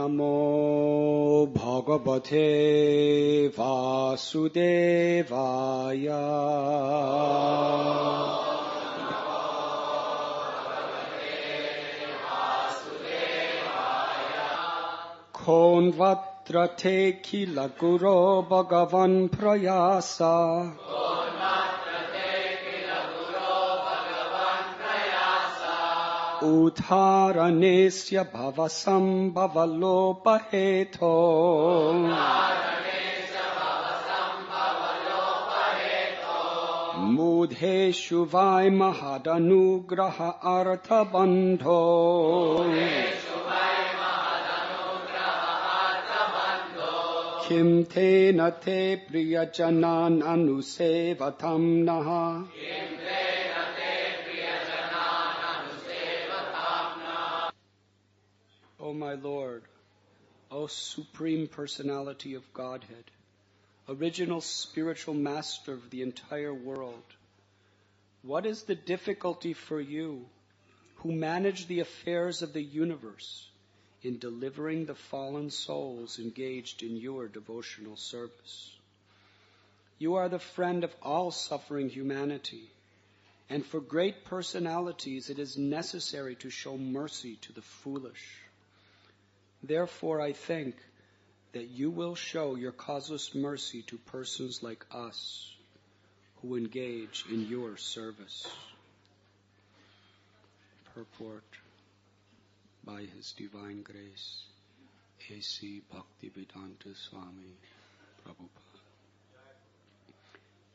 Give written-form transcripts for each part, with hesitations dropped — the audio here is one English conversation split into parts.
Namo Bhagavate Vasudevaya. Konvatra te kila guru bhagavan prayasa. Uttaranesya bhavasam bhavalopaheto. Mudheshu vai mahadanugraha artha bandho. Kim te na te priyajanan anusevatam naha. O my Lord, O Supreme Personality of Godhead, original spiritual master of the entire world, what is the difficulty for you who manage the affairs of the universe in delivering the fallen souls engaged in your devotional service? You are the friend of all suffering humanity, and for great personalities it is necessary to show mercy to the foolish. Therefore, I think that you will show your causeless mercy to persons like us who engage in your service. Purport by His Divine Grace, A.C. Bhaktivedanta Swami Prabhupada.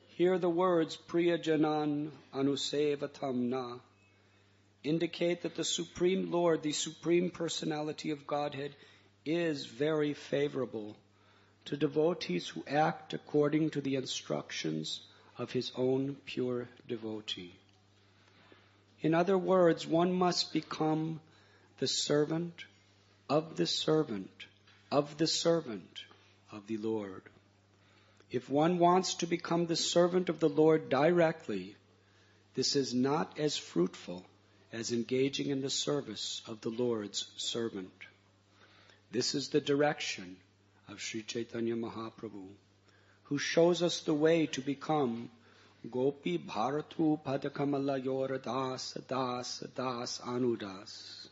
Here the words Priyajanan Anusevatam Na indicate that the Supreme Lord, the Supreme Personality of Godhead, is very favorable to devotees who act according to the instructions of His own pure devotee. In other words, one must become the servant of the servant of the servant of the Lord. If one wants to become the servant of the Lord directly, this is not as fruitful as engaging in the service of the Lord's servant. This is the direction of Sri Chaitanya Mahaprabhu, who shows us the way to become Gopi Bharatu Padakamala Yor Das Das Das Anudas.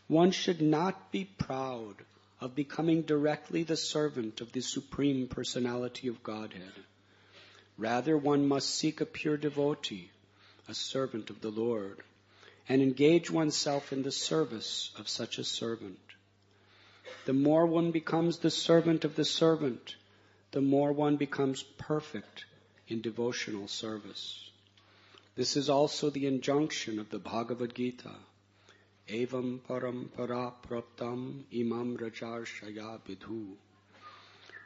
One should not be proud of becoming directly the servant of the Supreme Personality of Godhead. Rather, one must seek a pure devotee, a servant of the Lord, and engage oneself in the service of such a servant. The more one becomes the servant of the servant, the more one becomes perfect in devotional service. This is also the injunction of the Bhagavad Gita. Evam param para praptam imam rajarshaya vidhu.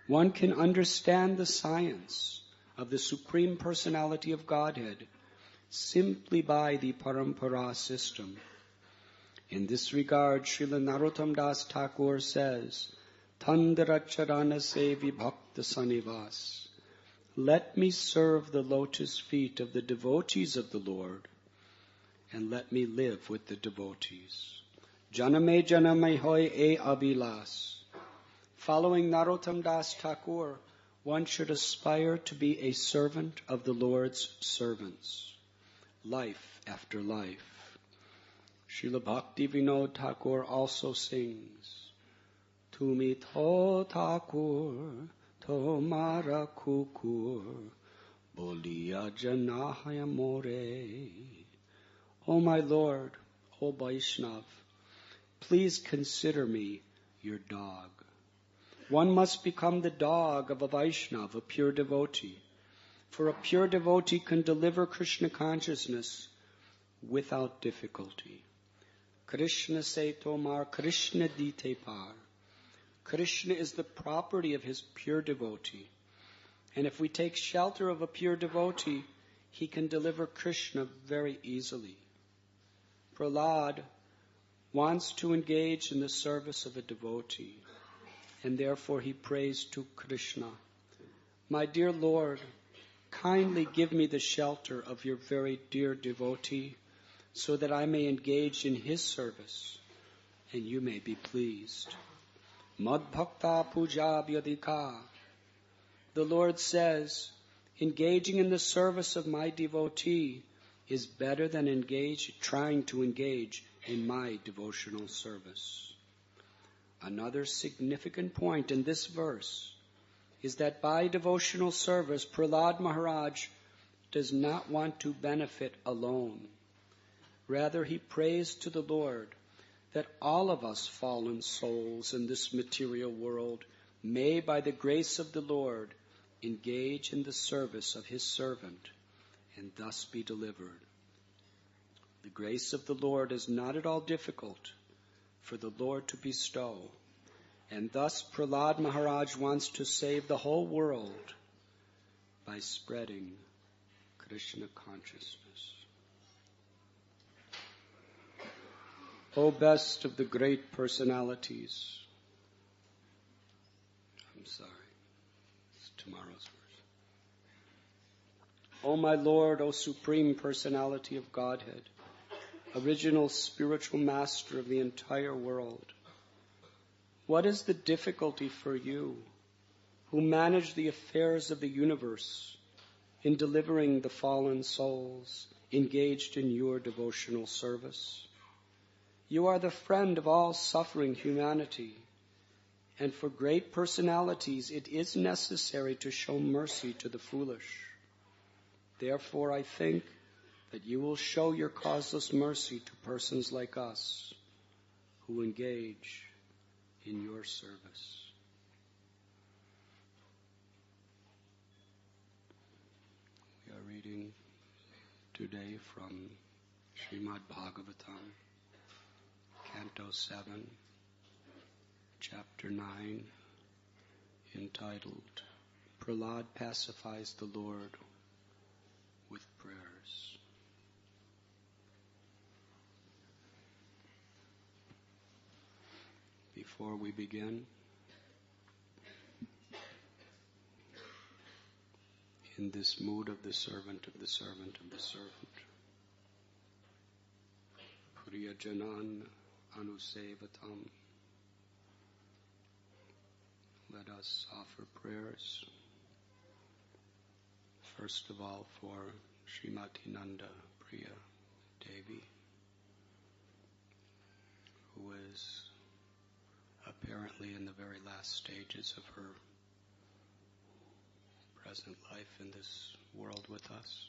One can understand the science of the Supreme Personality of Godhead simply by the parampara system. In this regard, Srila Narottam Das Thakur says, Tandaracharana sevi bhakta sanivas. Let me serve the lotus feet of the devotees of the Lord, and let me live with the devotees. Janame janame hoy e abilas. Following Narottam Das Thakur, one should aspire to be a servant of the Lord's servants, life after life. Srila Bhakti Vinod Thakur also sings, Tumi to Thakur, to mara kukur, bolia janahaya more. O my Lord, O Vaishnav, please consider me your dog. One must become the dog of a Vaishnav, a pure devotee. For a pure devotee can deliver Krishna consciousness without difficulty. Krishna se tomar, Krishna dite par. Krishna is the property of his pure devotee. And if we take shelter of a pure devotee, he can deliver Krishna very easily. Prahlad wants to engage in the service of a devotee, and therefore he prays to Krishna, My dear Lord, kindly give me the shelter of your very dear devotee, so that I may engage in his service, and you may be pleased. Madbhakta puja vyadika. The Lord says, engaging in the service of my devotee is better than trying to engage in my devotional service. Another significant point in this verse is that by devotional service, Prahlad Maharaj does not want to benefit alone. Rather, he prays to the Lord that all of us fallen souls in this material world may, by the grace of the Lord, engage in the service of his servant and thus be delivered. The grace of the Lord is not at all difficult for the Lord to bestow, and thus Prahlad Maharaj wants to save the whole world by spreading Krishna consciousness. O best of the great personalities. I'm sorry, it's tomorrow's verse. O my Lord, O Supreme Personality of Godhead, original spiritual master of the entire world, what is the difficulty for you, who manage the affairs of the universe, in delivering the fallen souls engaged in your devotional service? You are the friend of all suffering humanity, and for great personalities it is necessary to show mercy to the foolish. Therefore, I think that you will show your causeless mercy to persons like us who engage in your service. We are reading today from Srimad Bhagavatam, Canto 7, Chapter 9, entitled, Prahlad Pacifies the Lord with Prayers. Before we begin, in this mood of the servant of the servant of the servant, Priya Janan Anusevatam, let us offer prayers, first of all for Srimati Nanda Priya Devi, who is apparently in the very last stages of her present life in this world with us.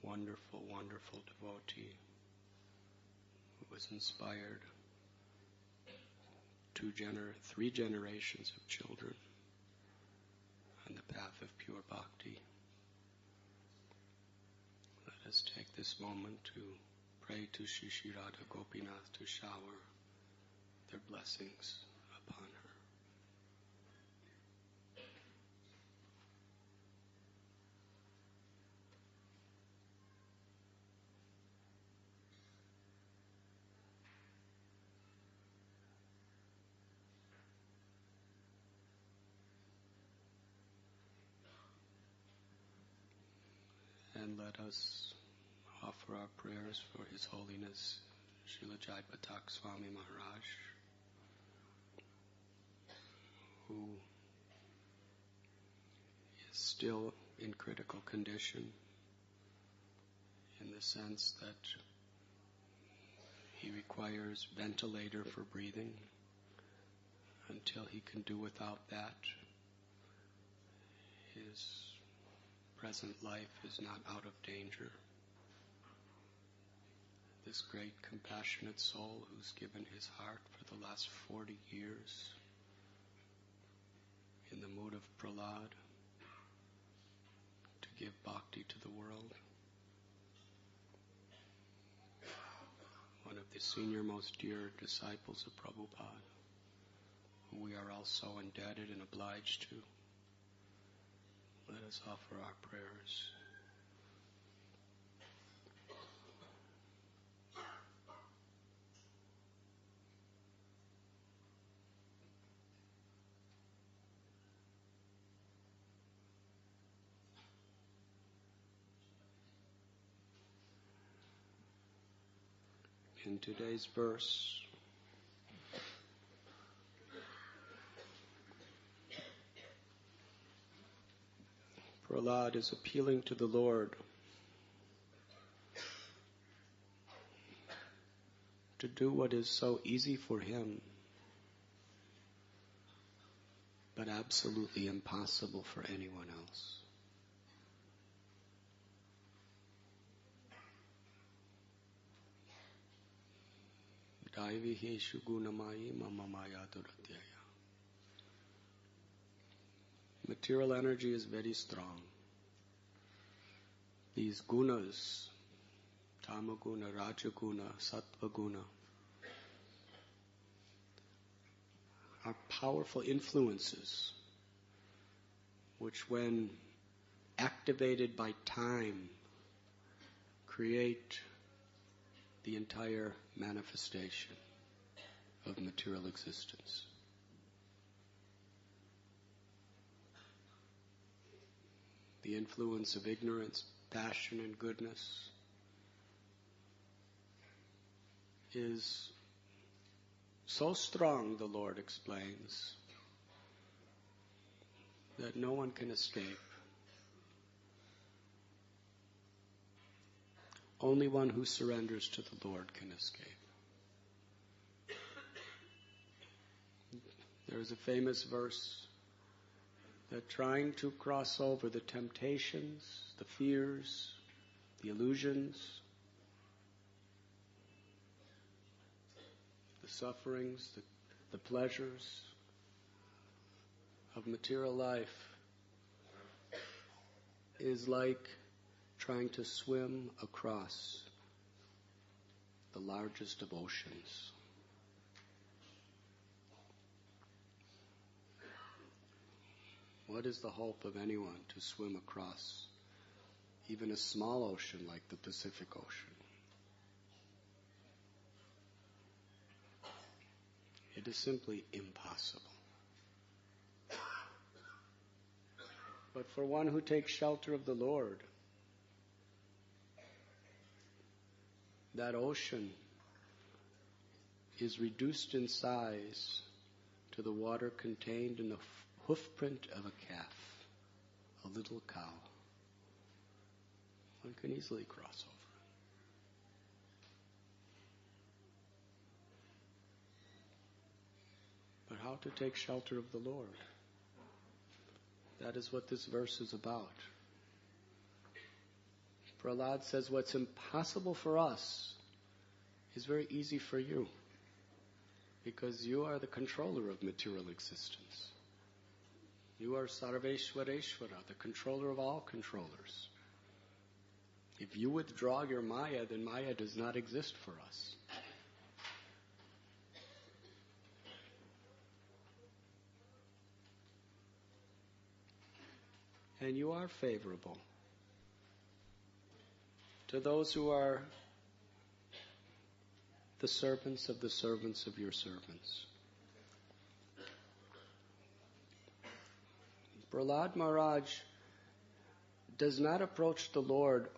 Wonderful, wonderful devotee who was inspired three generations of children on the path of pure bhakti. Let us take this moment to pray to Shri Shri Radha Gopinath to shower their blessings upon her. And let us offer our prayers for His Holiness Srila Jai Patak Swami Maharaj, who is still in critical condition in the sense that he requires ventilator for breathing. Until he can do without that, his present life is not out of danger. This great compassionate soul who's given his heart for the last 40 years in the mood of Prahlad to give bhakti to the world. One of the senior most dear disciples of Prabhupada, who we are all so indebted and obliged to. Let us offer our prayers. In today's verse, Prahlad is appealing to the Lord to do what is so easy for him, but absolutely impossible for anyone else. Daiviheshu gunamayi mamamaya duratyaya. Material energy is very strong. These gunas, tamaguna, rajaguna, sattvaguna, are powerful influences which, when activated by time, create the entire manifestation of material existence. The influence of ignorance, passion, and goodness is so strong, the Lord explains, that no one can escape. Only one who surrenders to the Lord can escape. There is a famous verse that trying to cross over the temptations, the fears, the illusions, the sufferings, the pleasures of material life is like trying to swim across the largest of oceans. What is the hope of anyone to swim across even a small ocean like the Pacific Ocean? It is simply impossible. But for one who takes shelter of the Lord, that ocean is reduced in size to the water contained in the hoofprint of a calf, a little cow. One can easily cross over. But how to take shelter of the Lord? That is what this verse is about. Prahlad says what's impossible for us is very easy for you, because you are the controller of material existence. You are Sarveshwareshwara, the controller of all controllers. If you withdraw your Maya, then Maya does not exist for us. And you are favorable to those who are the servants of your servants. Prahlad Maharaj does not approach the Lord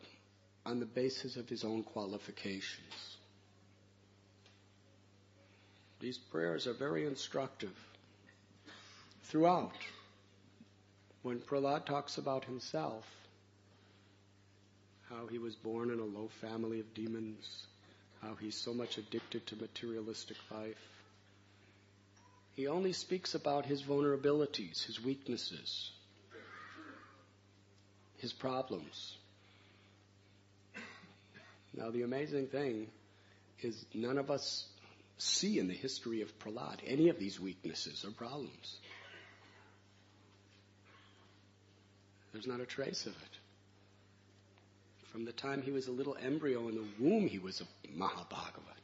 on the basis of his own qualifications. These prayers are very instructive. Throughout, when Prahlad talks about himself, how he was born in a low family of demons, how he's so much addicted to materialistic life, he only speaks about his vulnerabilities, his weaknesses, his problems. Now, the amazing thing is none of us see in the history of Prahlad any of these weaknesses or problems. There's not a trace of it. From the time he was a little embryo in the womb, he was a Mahabhagavat.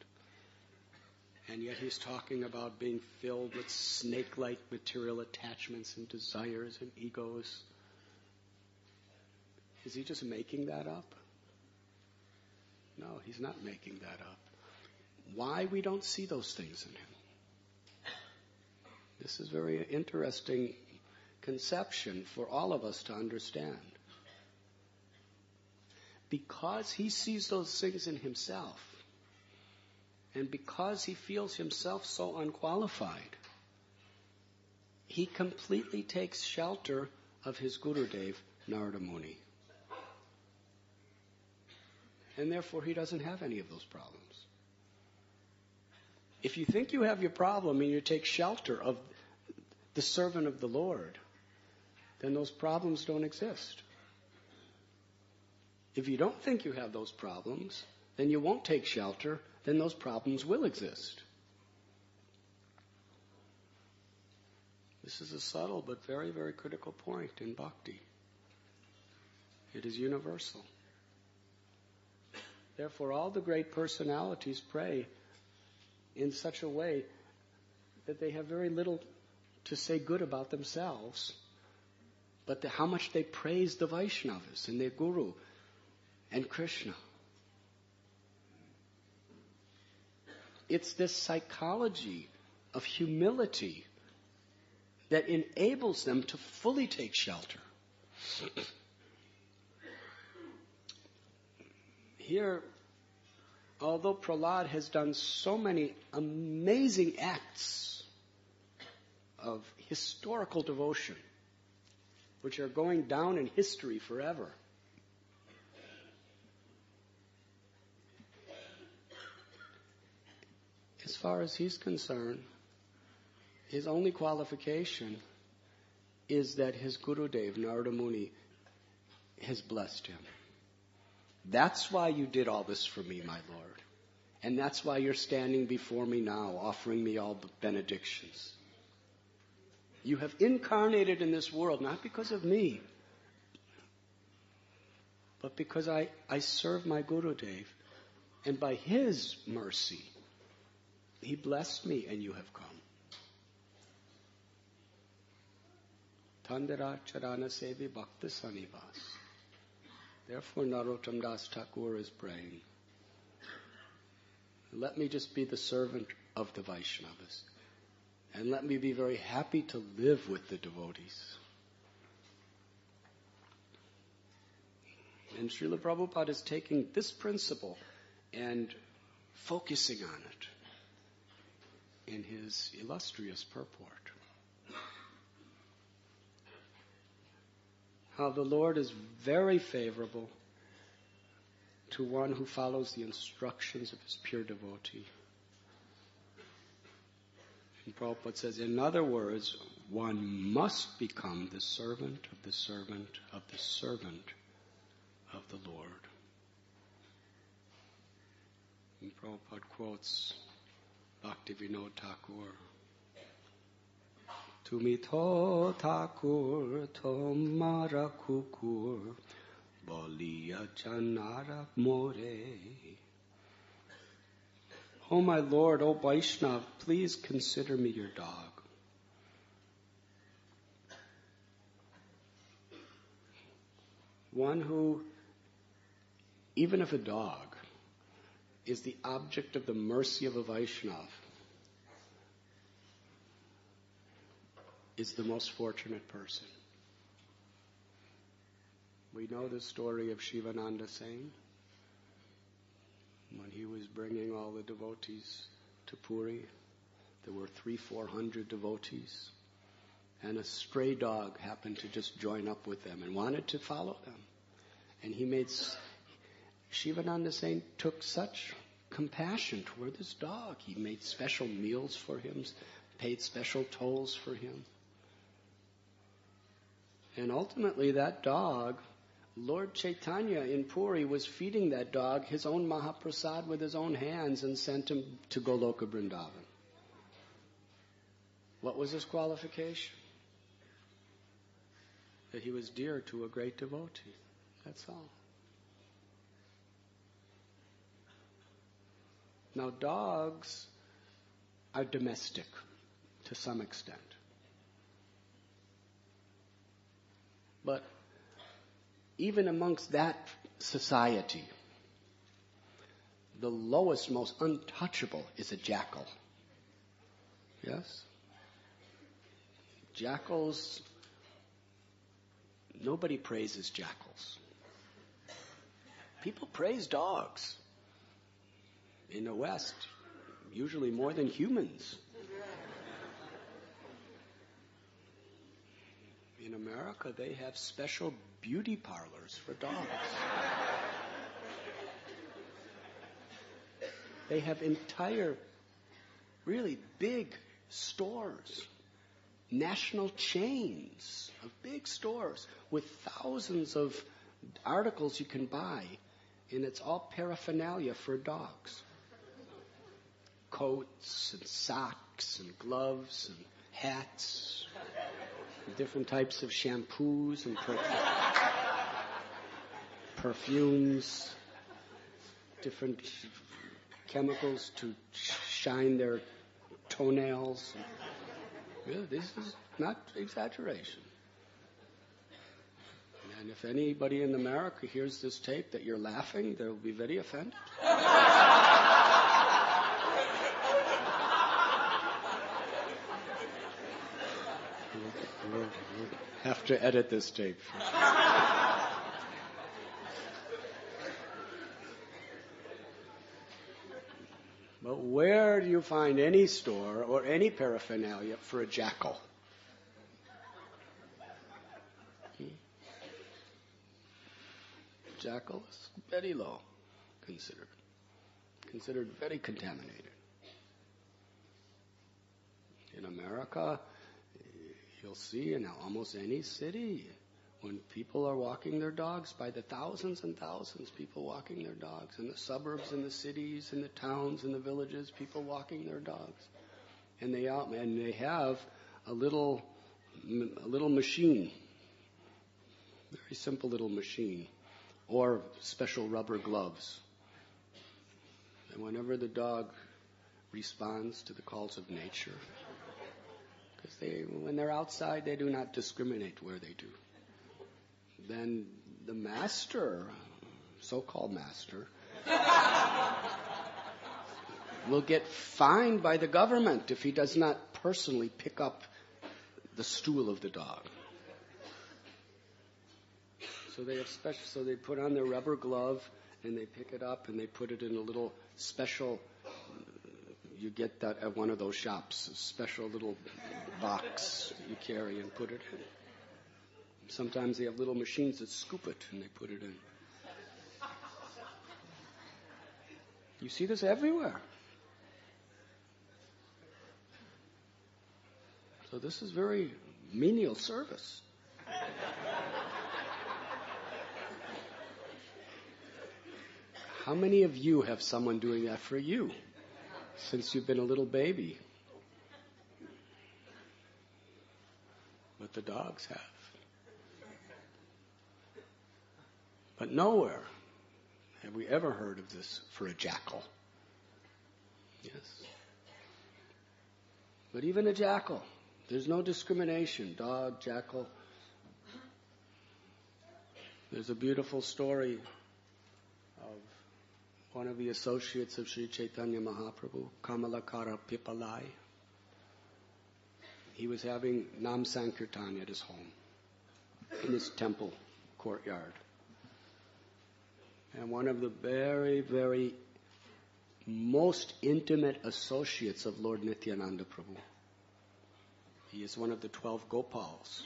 And yet he's talking about being filled with snake-like material attachments and desires and egos. Is he just making that up? No, he's not making that up. Why we don't see those things in him? This is a very interesting conception for all of us to understand. Because he sees those things in himself, and because he feels himself so unqualified, he completely takes shelter of his Gurudev Narada Muni. And therefore he doesn't have any of those problems. If you think you have your problem and you take shelter of the servant of the Lord, then those problems don't exist. If you don't think you have those problems, then you won't take shelter, then those problems will exist. This is a subtle but very, very critical point in bhakti. It is universal. Therefore, all the great personalities pray in such a way that they have very little to say good about themselves, but how much they praise the Vaishnavas and their Guru and Krishna. It's this psychology of humility that enables them to fully take shelter. Here, although Prahlad has done so many amazing acts of historical devotion, which are going down in history forever, as far as he's concerned, his only qualification is that his Gurudev, Narada Muni, has blessed him. That's why you did all this for me, my Lord. And that's why you're standing before me now, offering me all the benedictions. You have incarnated in this world, not because of me, but because I serve my Gurudev. And by his mercy, he blessed me and you have come. Tandara Charana Sevi Bhakta Sanivas. Therefore, Narottam Das Thakur is praying, let me just be the servant of the Vaishnavas. And let me be very happy to live with the devotees. And Srila Prabhupada is taking this principle and focusing on it in his illustrious purport. How the Lord is very favorable to one who follows the instructions of his pure devotee. And Prabhupada says, in other words, one must become the servant of the servant of the servant of the Lord. And Prabhupada quotes Bhaktivinoda Thakur, Tumi to Thakur tomara kukur boliya janara more. Oh my Lord, oh Vaishnav, please consider me your dog. One who, even if a dog, is the object of the mercy of a Vaishnav, is the most fortunate person. We know the story of Shivananda Singh. When he was bringing all the devotees to Puri, there were 300-400 devotees, and a stray dog happened to just join up with them and wanted to follow them. And Shivananda Singh took such compassion toward this dog. He made special meals for him, paid special tolls for him. And ultimately that dog, Lord Chaitanya in Puri was feeding that dog his own Mahaprasad with his own hands and sent him to Goloka Vrindavan. What was his qualification? That he was dear to a great devotee. That's all. Now dogs are domestic to some extent. But even amongst that society, the lowest, most untouchable is a jackal. Yes? Jackals, nobody praises jackals. People praise dogs. In the West, usually more than humans. In America, they have special beauty parlors for dogs. They have entire, really big stores, national chains of big stores with thousands of articles you can buy, and it's all paraphernalia for dogs. Coats and socks and gloves and hats, and different types of shampoos and perfumes, different chemicals to shine their toenails. Really, this is not exaggeration. And if anybody in America hears this tape that you're laughing, they'll be very offended. We'll have to edit this tape. But where do you find any store or any paraphernalia for a jackal? Jackal is very low, considered very contaminated. In America, you'll see in almost any city, when people are walking their dogs, by the thousands and thousands, people walking their dogs. In the suburbs, in the cities, in the towns, in the villages, people walking their dogs. And they have a little machine, very simple little machine, or special rubber gloves. And whenever the dog responds to the calls of nature, because when they're outside, they do not discriminate where they do. Then the master, so-called master, will get fined by the government if he does not personally pick up the stool of the dog. So they put on their rubber glove and they pick it up and they put it in a little special. You get that at one of those shops, a special little box you carry and put it in. Sometimes they have little machines that scoop it and they put it in. You see this everywhere. So this is very menial service. How many of you have someone doing that for you since you've been a little baby? But the dogs have. But nowhere have we ever heard of this for a jackal. Yes. But even a jackal, there's no discrimination. Dog, jackal. There's a beautiful story of one of the associates of Sri Chaitanya Mahaprabhu, Kamalakara Pipalai. He was having Nam Sankirtan at his home, in his temple courtyard. And one of the very, very most intimate associates of Lord Nityananda Prabhu. He is one of the 12 Gopals,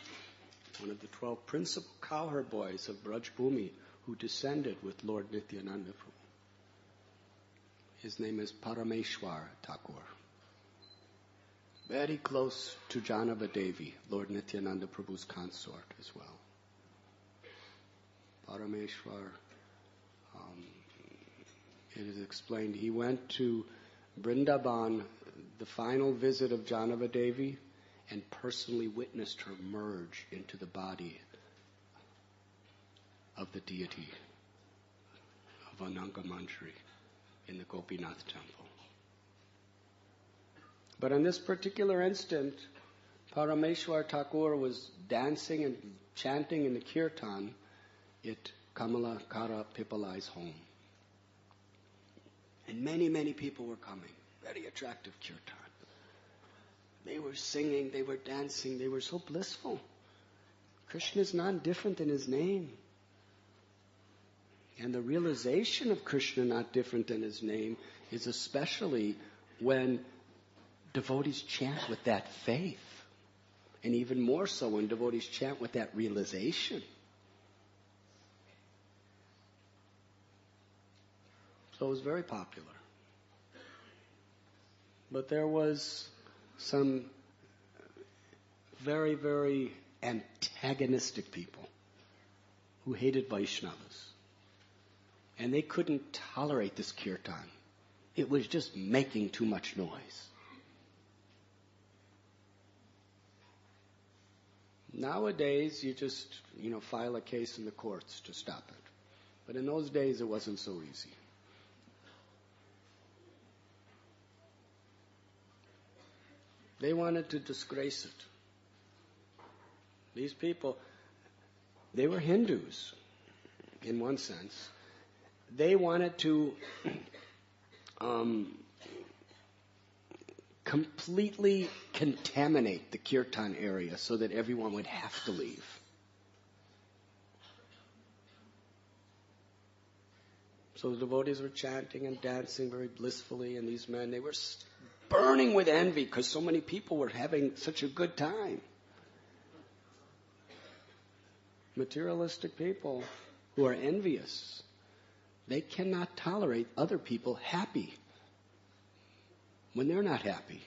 one of the 12 principal cowherd boys of Braj Bhumi who descended with Lord Nityananda Prabhu. His name is Parameshwar Thakur. Very close to Janava Devi, Lord Nityananda Prabhu's consort as well. Parameshwar, it is explained, he went to Vrindavan, the final visit of Janava Devi, and personally witnessed her merge into the body of the deity of Ananga Manjari in the Gopinath temple. But in this particular instant, Parameshwar Thakur was dancing and chanting in the kirtan at Kamalakara Pipalai's home. And many, many people were coming. Very attractive kirtan. They were singing, they were dancing, they were so blissful. Krishna is not different than his name. And the realization of Krishna not different than his name is especially when devotees chant with that faith And even more so when devotees chant with that realization. So it was very popular. But there was some very, very antagonistic people who hated Vaishnavas. And they couldn't tolerate this kirtan. It was just making too much noise. Nowadays, you just, file a case in the courts to stop it. But in those days, it wasn't so easy. They wanted to disgrace it. These people, they were Hindus, in one sense. They wanted to completely contaminate the kirtan area so that everyone would have to leave. So the devotees were chanting and dancing very blissfully, and these men, they were burning with envy because so many people were having such a good time. Materialistic people who are envious, they cannot tolerate other people happy when they're not happy.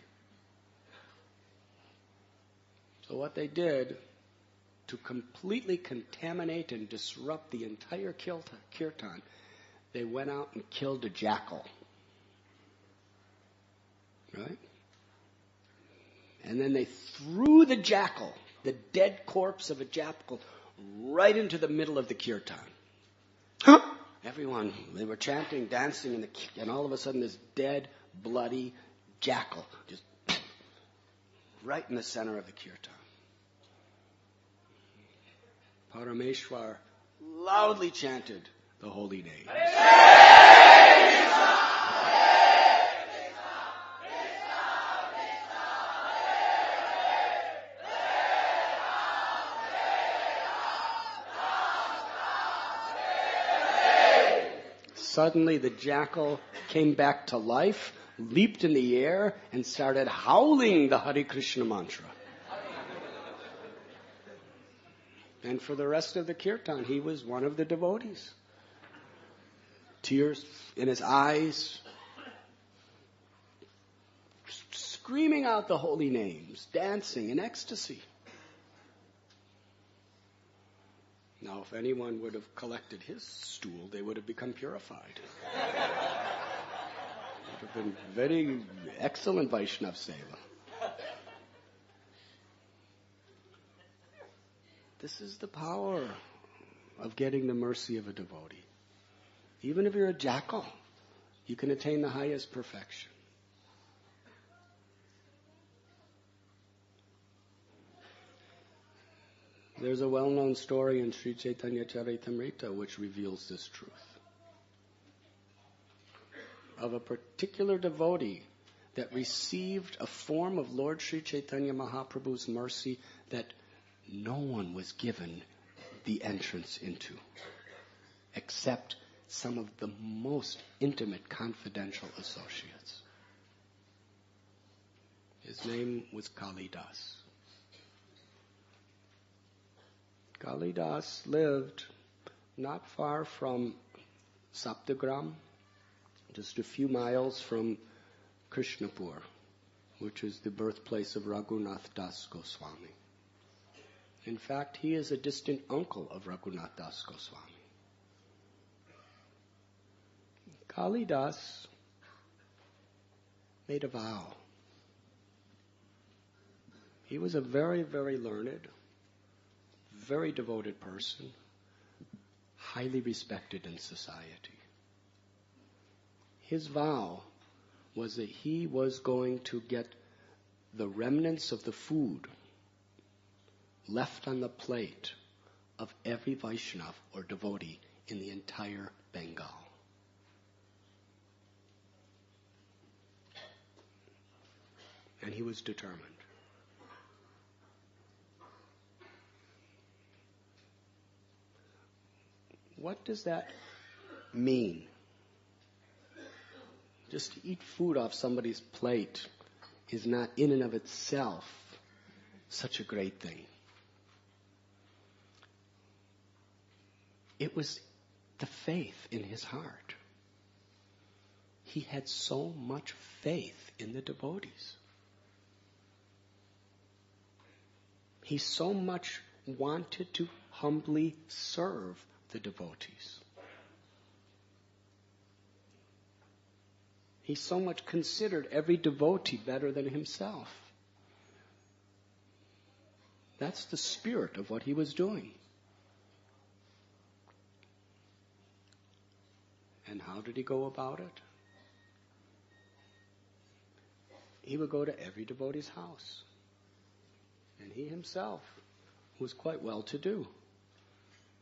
So what they did to completely contaminate and disrupt the entire kirtan, they went out and killed a jackal. Right? And then they threw the jackal, the dead corpse of a jackal, right into the middle of the kirtan. Everyone, they were chanting, dancing, and all of a sudden this dead, bloody jackal just right in the center of the kirtan. Parameshwar loudly chanted the holy name. Suddenly the jackal came back to life, leaped in the air, and started howling the Hare Krishna mantra. And for the rest of the kirtan, he was one of the devotees. Tears in his eyes, screaming out the holy names, dancing in ecstasy. Now, if anyone would have collected his stool, they would have become purified. It would have been very excellent Vaishnav Seva. This is the power of getting the mercy of a devotee. Even if you're a jackal, you can attain the highest perfection. There's a well-known story in Sri Chaitanya Charitamrita which reveals this truth. Of a particular devotee that received a form of Lord Sri Chaitanya Mahaprabhu's mercy that no one was given the entrance into, except some of the most intimate confidential associates. His name was Kalidas. Kalidas lived not far from Saptagram, just a few miles from Krishnapur, which is the birthplace of Raghunath Das Goswami. In fact, he is a distant uncle of Raghunath Das Goswami. Kalidas made a vow. He was a very, very learned, very devoted person, highly respected in society. His vow was that he was going to get the remnants of the food left on the plate of every Vaishnav or devotee in the entire Bengal. And he was determined. What does that mean? Just to eat food off somebody's plate is not in and of itself such a great thing. It was the faith in his heart. He had so much faith in the devotees. He so much wanted to humbly serve the devotees. He so much considered every devotee better than himself. That's the spirit of what he was doing. And how did he go about it? He would go to every devotee's house. And he himself was quite well-to-do.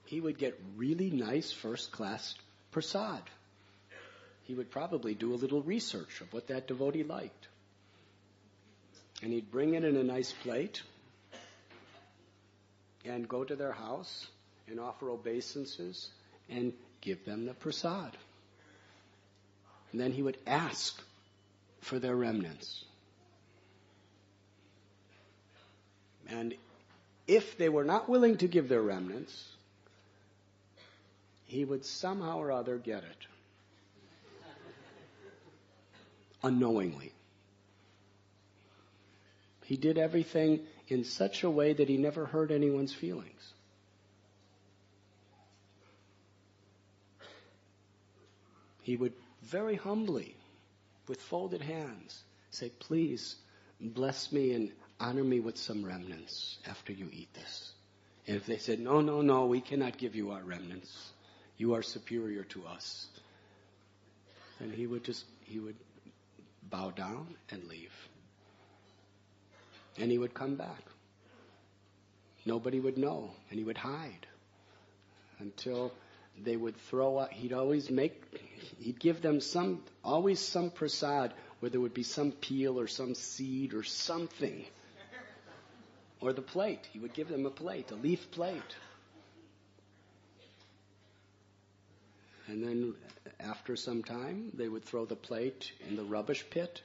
He would get really nice first-class prasad. He would probably do a little research of what that devotee liked. And he'd bring it in a nice plate and go to their house and offer obeisances and give them the prasad. And then he would ask for their remnants. And if they were not willing to give their remnants, he would somehow or other get it. Unknowingly. He did everything in such a way that he never hurt anyone's feelings. He would very humbly, with folded hands, say, please bless me and honor me with some remnants after you eat this. And if they said, no, we cannot give you our remnants. You are superior to us. Then he would bow down and leave. And he would come back. Nobody would know, and he would hide until they would throw out. He'd give them always some prasad where there would be some peel or some seed or something. Or the plate. He would give them a plate, a leaf plate. And then after some time, they would throw the plate in the rubbish pit,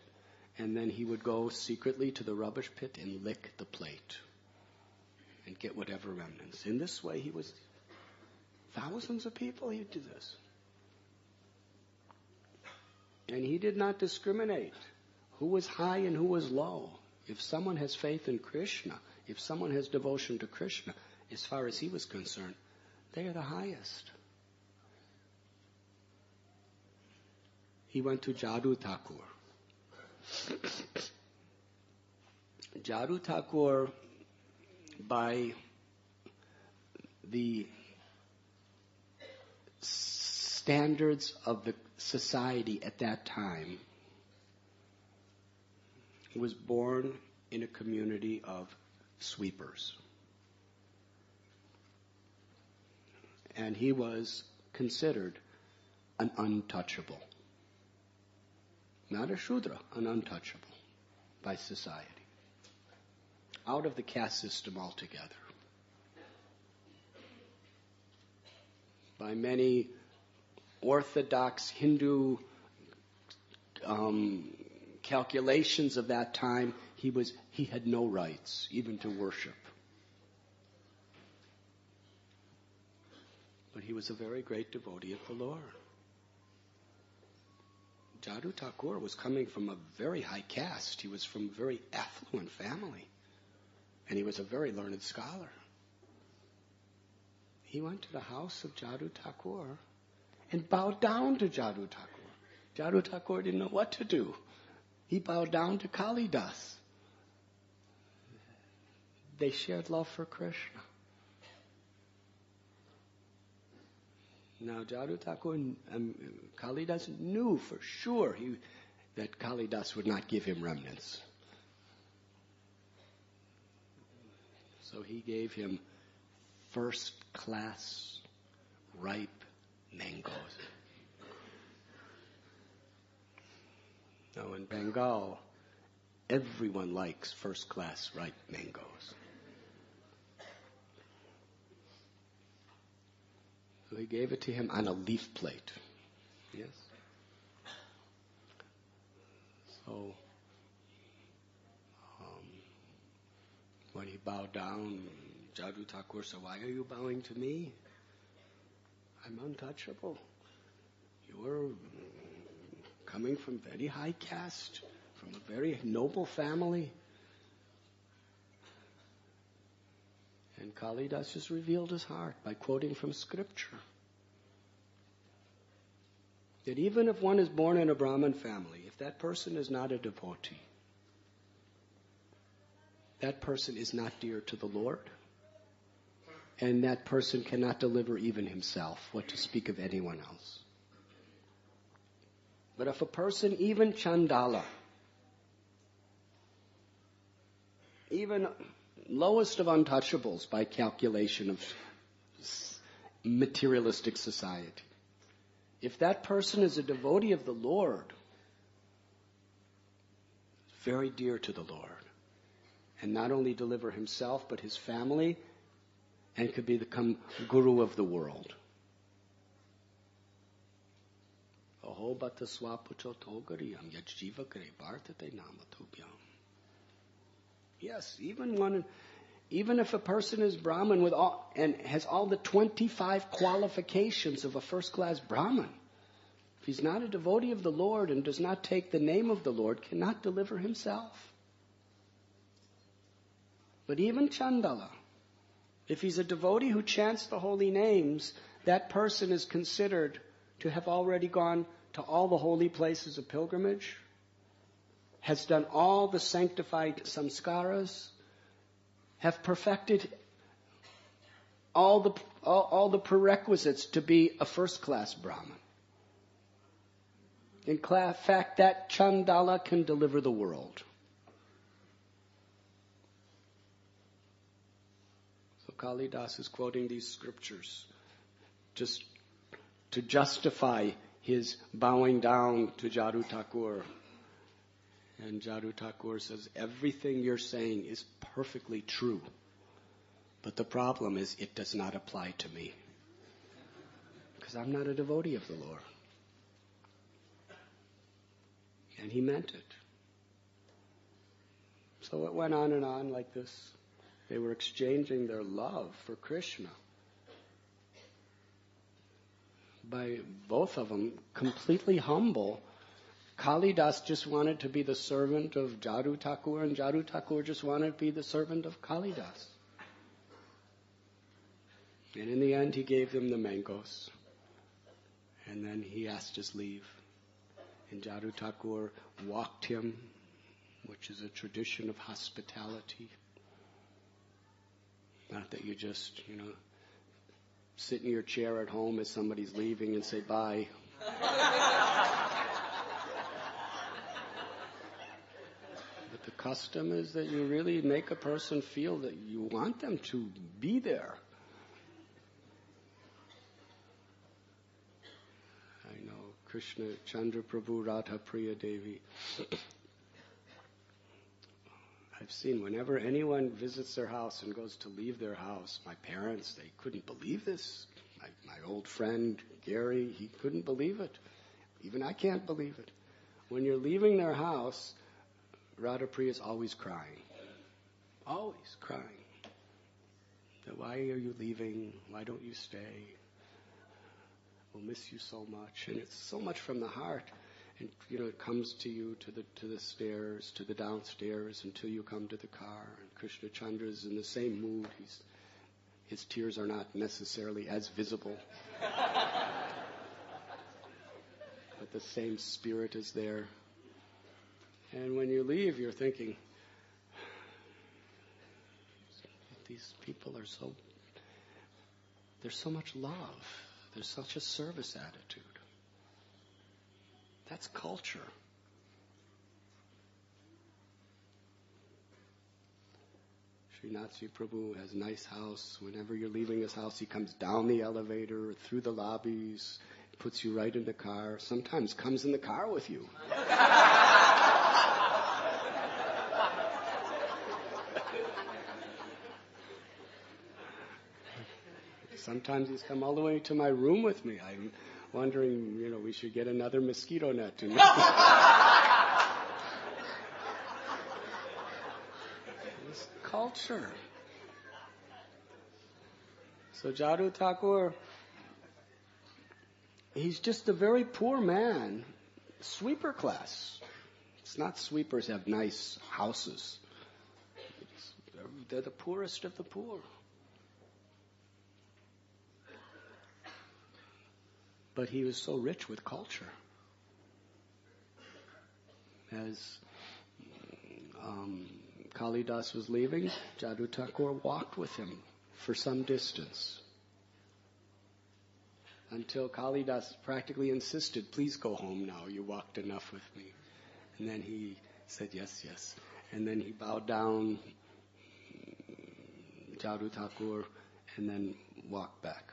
and then he would go secretly to the rubbish pit and lick the plate and get whatever remnants. In this way, he was thousands of people he would do this. And he did not discriminate who was high and who was low. If someone has faith in Krishna, if someone has devotion to Krishna, as far as he was concerned, they are the highest. He went to Jadu Thakur. Jadu Thakur, by the standards of the society at that time, was born in a community of sweepers. And he was considered an untouchable. Not a Shudra, an untouchable by society. Out of the caste system altogether. By many orthodox Hindu calculations of that time, he had no rights even to worship. But he was a very great devotee of the Lord. Jadu Thakur was coming from a very high caste. He was from a very affluent family. And he was a very learned scholar. He went to the house of Jadu Thakur and bowed down to Jadu Thakur. Jadu Thakur didn't know what to do. He bowed down to Kalidas. They shared love for Krishna. Now Jadu Thakur, Kalidas knew for sure that Kalidas would not give him remnants. So he gave him first-class ripe mangoes. Now in Bengal, everyone likes first-class ripe mangoes. So he gave it to him on a leaf plate. Yes? So, When he bowed down, Jadoo Thakur said, "Why are you bowing to me? I'm untouchable. You are coming from very high caste, from a very noble family." And Kalidas just revealed his heart by quoting from scripture. That even if one is born in a Brahmin family, if that person is not a devotee, that person is not dear to the Lord. And that person cannot deliver even himself, what to speak of anyone else. But if a person, even Chandala, even lowest of untouchables by calculation of materialistic society, if that person is a devotee of the Lord, very dear to the Lord, and not only deliver himself but his family, and could become guru of the world. Aho bata swapucho togariyam yajjiva kare bhartate namatobhyam. Yes, even if a person is Brahmin with all, and has all the 25 qualifications of a first-class Brahmin, if he's not a devotee of the Lord and does not take the name of the Lord, cannot deliver himself. But even Chandala, if he's a devotee who chants the holy names, that person is considered to have already gone to all the holy places of pilgrimage, has done all the sanctified samskaras, have perfected all the prerequisites to be a first-class Brahmin. In fact, that Chandala can deliver the world. So Kalidas is quoting these scriptures just to justify his bowing down to Jadoo Thakur. And Jadoo Thakur says, everything you're saying is perfectly true. But the problem is it does not apply to me. Because I'm not a devotee of the Lord. And he meant it. So it went on and on like this. They were exchanging their love for Krishna. By both of them completely humble. Kalidas just wanted to be the servant of Jadoo Thakur, and Jadoo Thakur just wanted to be the servant of Kalidas. And in the end, he gave them the mangoes. And then he asked his leave. And Jadoo Thakur walked him, which is a tradition of hospitality. Not that you just, sit in your chair at home as somebody's leaving and say bye. But the custom is that you really make a person feel that you want them to be there. I know Krishna, Chandra Prabhu, Radha Priya Devi. I've seen whenever anyone visits their house and goes to leave their house, my parents, they couldn't believe this. My old friend, Gary, he couldn't believe it. Even I can't believe it. When you're leaving their house, Radha Priya is always crying. Always crying. That why are you leaving? Why don't you stay? We'll miss you so much. And it's so much from the heart. And, it comes to you to the stairs, to the downstairs, until you come to the car. And Krishna Chandra is in the same mood. His tears are not necessarily as visible. But the same spirit is there. And when you leave, you're thinking, these people there's so much love. There's such a service attitude. That's culture. Srinathji Prabhu has a nice house. Whenever you're leaving his house, he comes down the elevator, through the lobbies, puts you right in the car, sometimes comes in the car with you. Sometimes he's come all the way to my room with me. I'm wondering, we should get another mosquito net. This culture. So Jadoo Thakur, he's just a very poor man, sweeper class. It's not sweepers have nice houses. They're the poorest of the poor. But he was so rich with culture. As Kalidas was leaving, Jadoo Thakur walked with him for some distance until Kalidas practically insisted, please go home now, you walked enough with me. And then he said, yes, yes. And then he bowed down, Jadoo Thakur, and then walked back.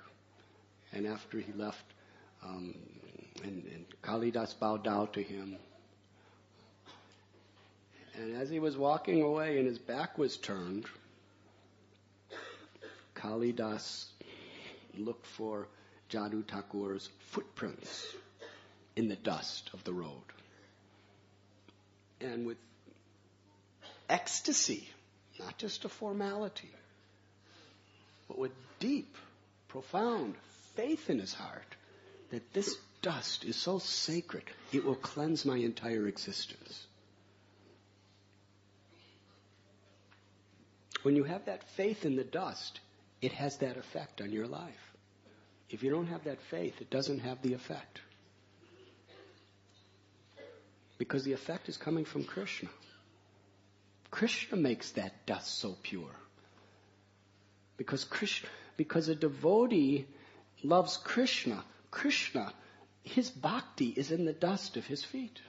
And after he left, and Kalidas bowed down to him. And as he was walking away and his back was turned, Kalidas looked for Jadoo Thakur's footprints in the dust of the road. And with ecstasy, not just a formality, but with deep, profound faith in his heart that this dust is so sacred, it will cleanse my entire existence. When you have that faith in the dust, it has that effect on your life. If you don't have that faith, it doesn't have the effect. Because the effect is coming from Krishna. Krishna makes that dust so pure. Because a devotee loves Krishna. Krishna, his bhakti is in the dust of his feet.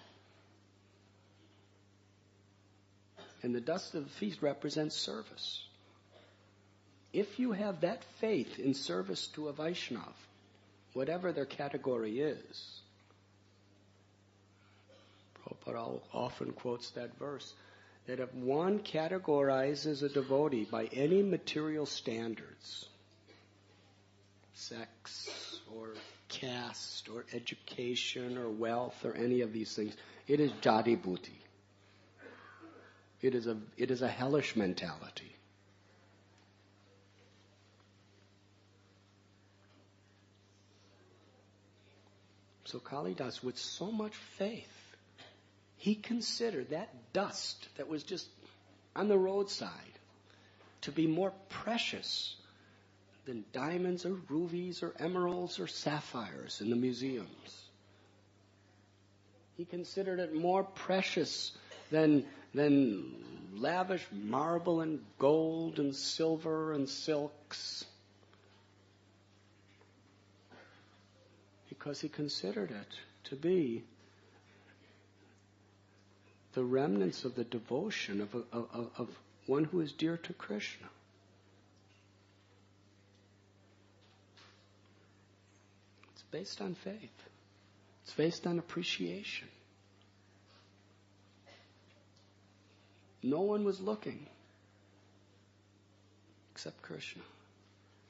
And the dust of the feet represents service. If you have that faith in service to a Vaishnav, whatever their category is, Prabhupada often quotes that verse, that if one categorizes a devotee by any material standards, sex or caste or education or wealth or any of these things, it is jadi bhuti. It is a hellish mentality. So Kalidas, with so much faith, he considered that dust that was just on the roadside to be more precious than diamonds or rubies or emeralds or sapphires in the museums. He considered it more precious than lavish marble and gold and silver and silks. Because he considered it to be the remnants of the devotion of one who is dear to Krishna. It's based on faith. It's based on appreciation. No one was looking except Krishna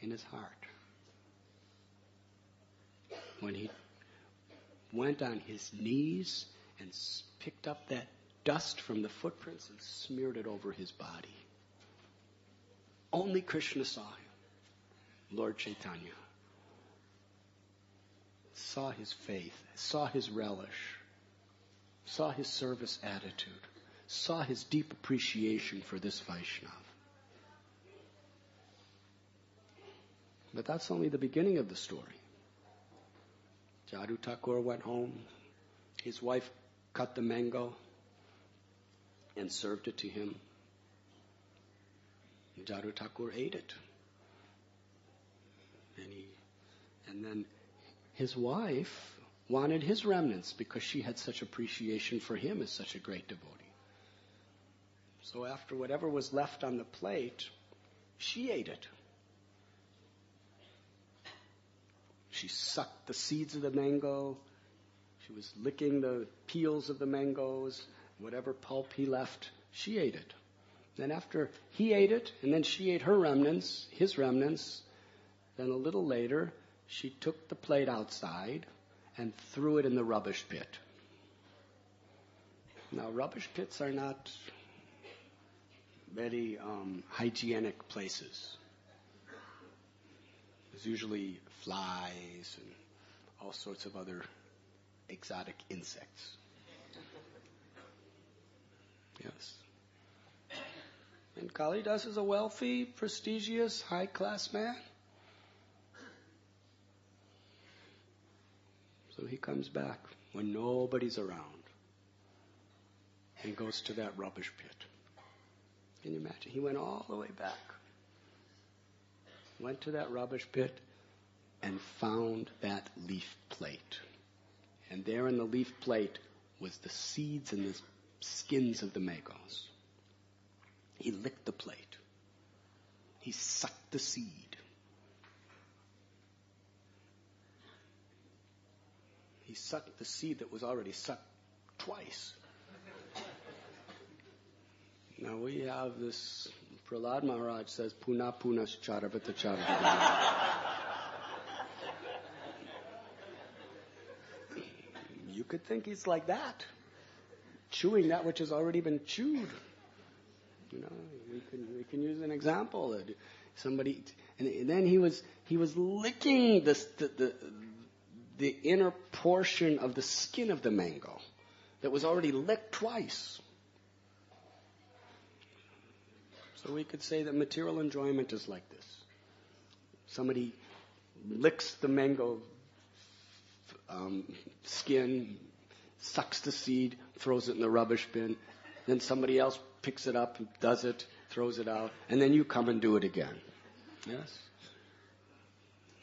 in his heart. When he went on his knees and picked up that dust from the footprints and smeared it over his body. Only Krishna saw him. Lord Chaitanya saw his faith, saw his relish, saw his service attitude, saw his deep appreciation for this Vaishnav. But that's only the beginning of the story. Jadoo Thakur went home. His wife cut the mango and served it to him. Jadoo Thakur ate it. And then his wife wanted his remnants because she had such appreciation for him as such a great devotee. So after whatever was left on the plate, she ate it. She sucked the seeds of the mango. She was licking the peels of the mangoes. Whatever pulp he left, she ate it. Then after he ate it, and then she ate her remnants, his remnants, then a little later, she took the plate outside and threw it in the rubbish pit. Now, rubbish pits are not very hygienic places. There's usually flies and all sorts of other exotic insects. Yes. And Kalidas is a wealthy, prestigious, high-class man. So he comes back when nobody's around and goes to that rubbish pit. Can you imagine? He went all the way back. Went to that rubbish pit and found that leaf plate. And there in the leaf plate was the seeds and the skins of the mangoes. He licked the plate. He sucked the seed. He sucked the seed that was already sucked twice. Now we have this, Prahlad Maharaj says, Puna Punas Charavata Charavata. You could think he's like that, chewing that which has already been chewed. You know, we can use an example that somebody, and then he was licking the inner portion of the skin of the mango that was already licked twice. So we could say that material enjoyment is like this. Somebody licks the mango skin, sucks the seed, throws it in the rubbish bin. Then somebody else picks it up, does it, throws it out, and then you come and do it again. Yes?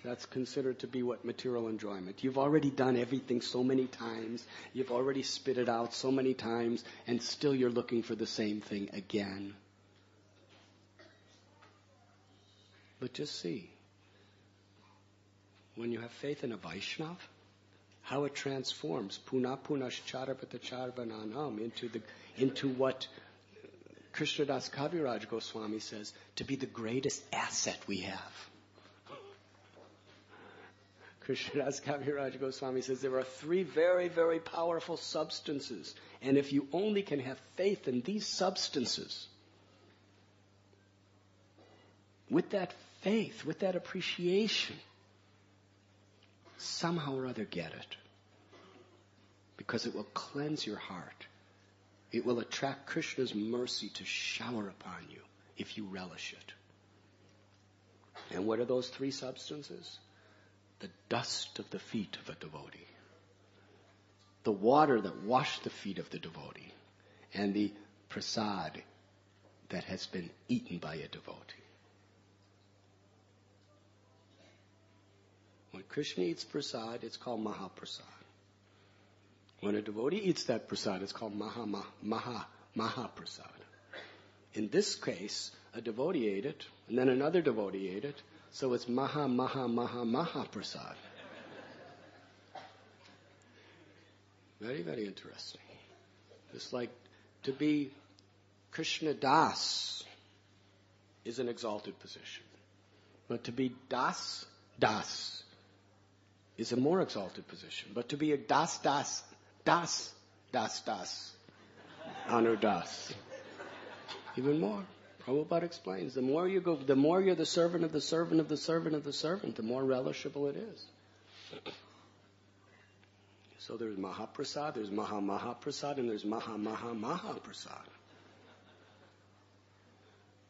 That's considered to be what material enjoyment. You've already done everything so many times. You've already spit it out so many times, and still you're looking for the same thing again. But just see, when you have faith in a Vaishnav, how it transforms Puna Punash Charapata Charvananam into what Krishnadas Kaviraj Goswami says to be the greatest asset we have. Krishnadas Kaviraj Goswami says there are 3 very, very powerful substances, and if you only can have faith in these substances, with that faith, with that appreciation, somehow or other get it. Because it will cleanse your heart. It will attract Krishna's mercy to shower upon you if you relish it. And what are those 3 substances? The dust of the feet of a devotee. The water that washed the feet of the devotee. And the prasad that has been eaten by a devotee. When Krishna eats prasad, it's called Mahaprasad. When a devotee eats that prasad, it's called Mahaprasad. In this case, a devotee ate it, and then another devotee ate it, so it's Mahaprasad. Very, very interesting. It's like to be Krishna Das is an exalted position. But to be Das is a more exalted position. But to be a Das, Anu Das, even more. Prabhupada explains, the more you go, the more you're the servant of the servant of the servant of the servant, the more relishable it is. So there's Mahaprasad, there's Mahaprasad, and there's Mahaprasad.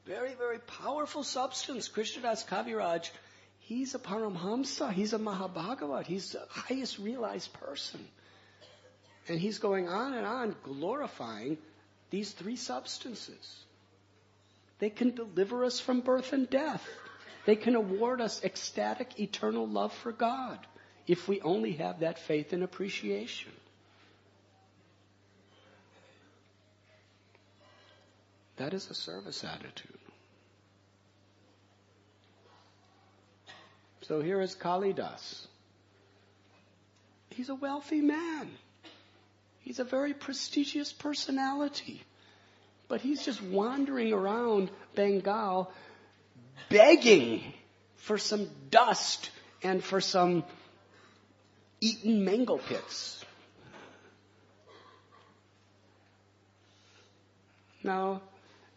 Very, very powerful substance. Krishnadas Kaviraj, he's a Paramhamsa, he's a Mahabhagavat, he's the highest realized person. And he's going on and on glorifying these 3 substances. They can deliver us from birth and death. They can award us ecstatic, eternal love for God if we only have that faith and appreciation. That is a service attitude. So here is Kalidas. He's a wealthy man. He's a very prestigious personality. But he's just wandering around Bengal begging for some dust and for some eaten mango pits. Now,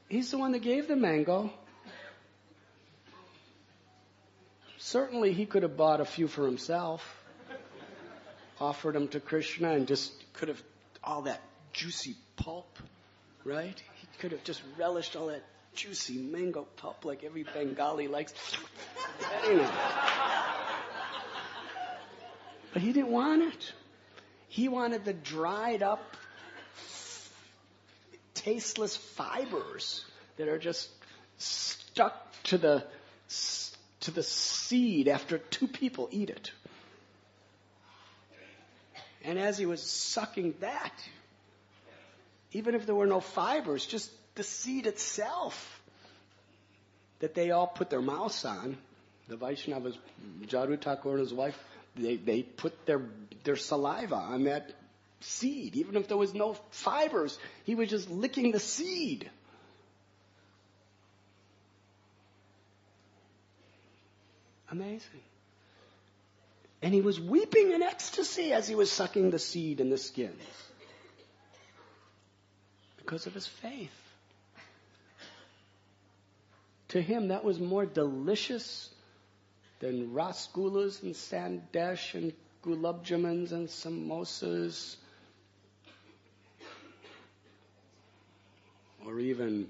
He's the one that gave the mango. Certainly he could have bought a few for himself, offered them to Krishna, and just could have all that juicy pulp, right? He could have just relished all that juicy mango pulp like every Bengali likes. But he didn't want it. He wanted the dried up, tasteless fibers that are just stuck to the seed after 2 people eat it. And as he was sucking that, even if there were no fibers, just the seed itself that they all put their mouths on, the Vaishnavas, Jadu Thakur and his wife, they put their saliva on that seed. Even if there was no fibers, he was just licking the seed. Amazing. And he was weeping in ecstasy as he was sucking the seed and the skins. Because of his faith. To him, that was more delicious than rasgullas and sandesh and gulab jamans and samosas. Or even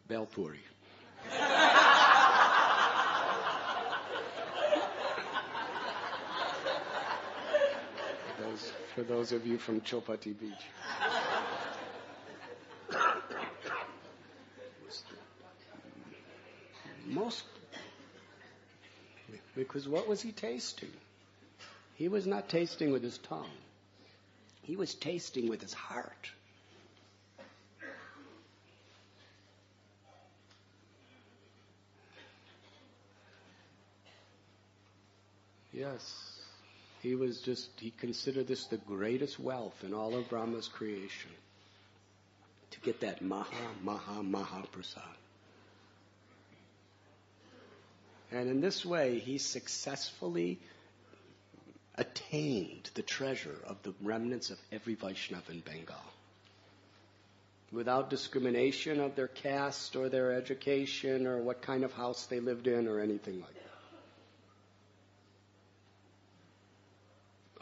belpuri. For those of you from Chopati Beach. Because what was he tasting? He was not tasting with his tongue. He was tasting with his heart. Yes. He considered this the greatest wealth in all of Brahma's creation. To get that Maha Prasad. And in this way, he successfully attained the treasure of the remnants of every Vaishnava in Bengal. Without discrimination of their caste or their education or what kind of house they lived in or anything like that.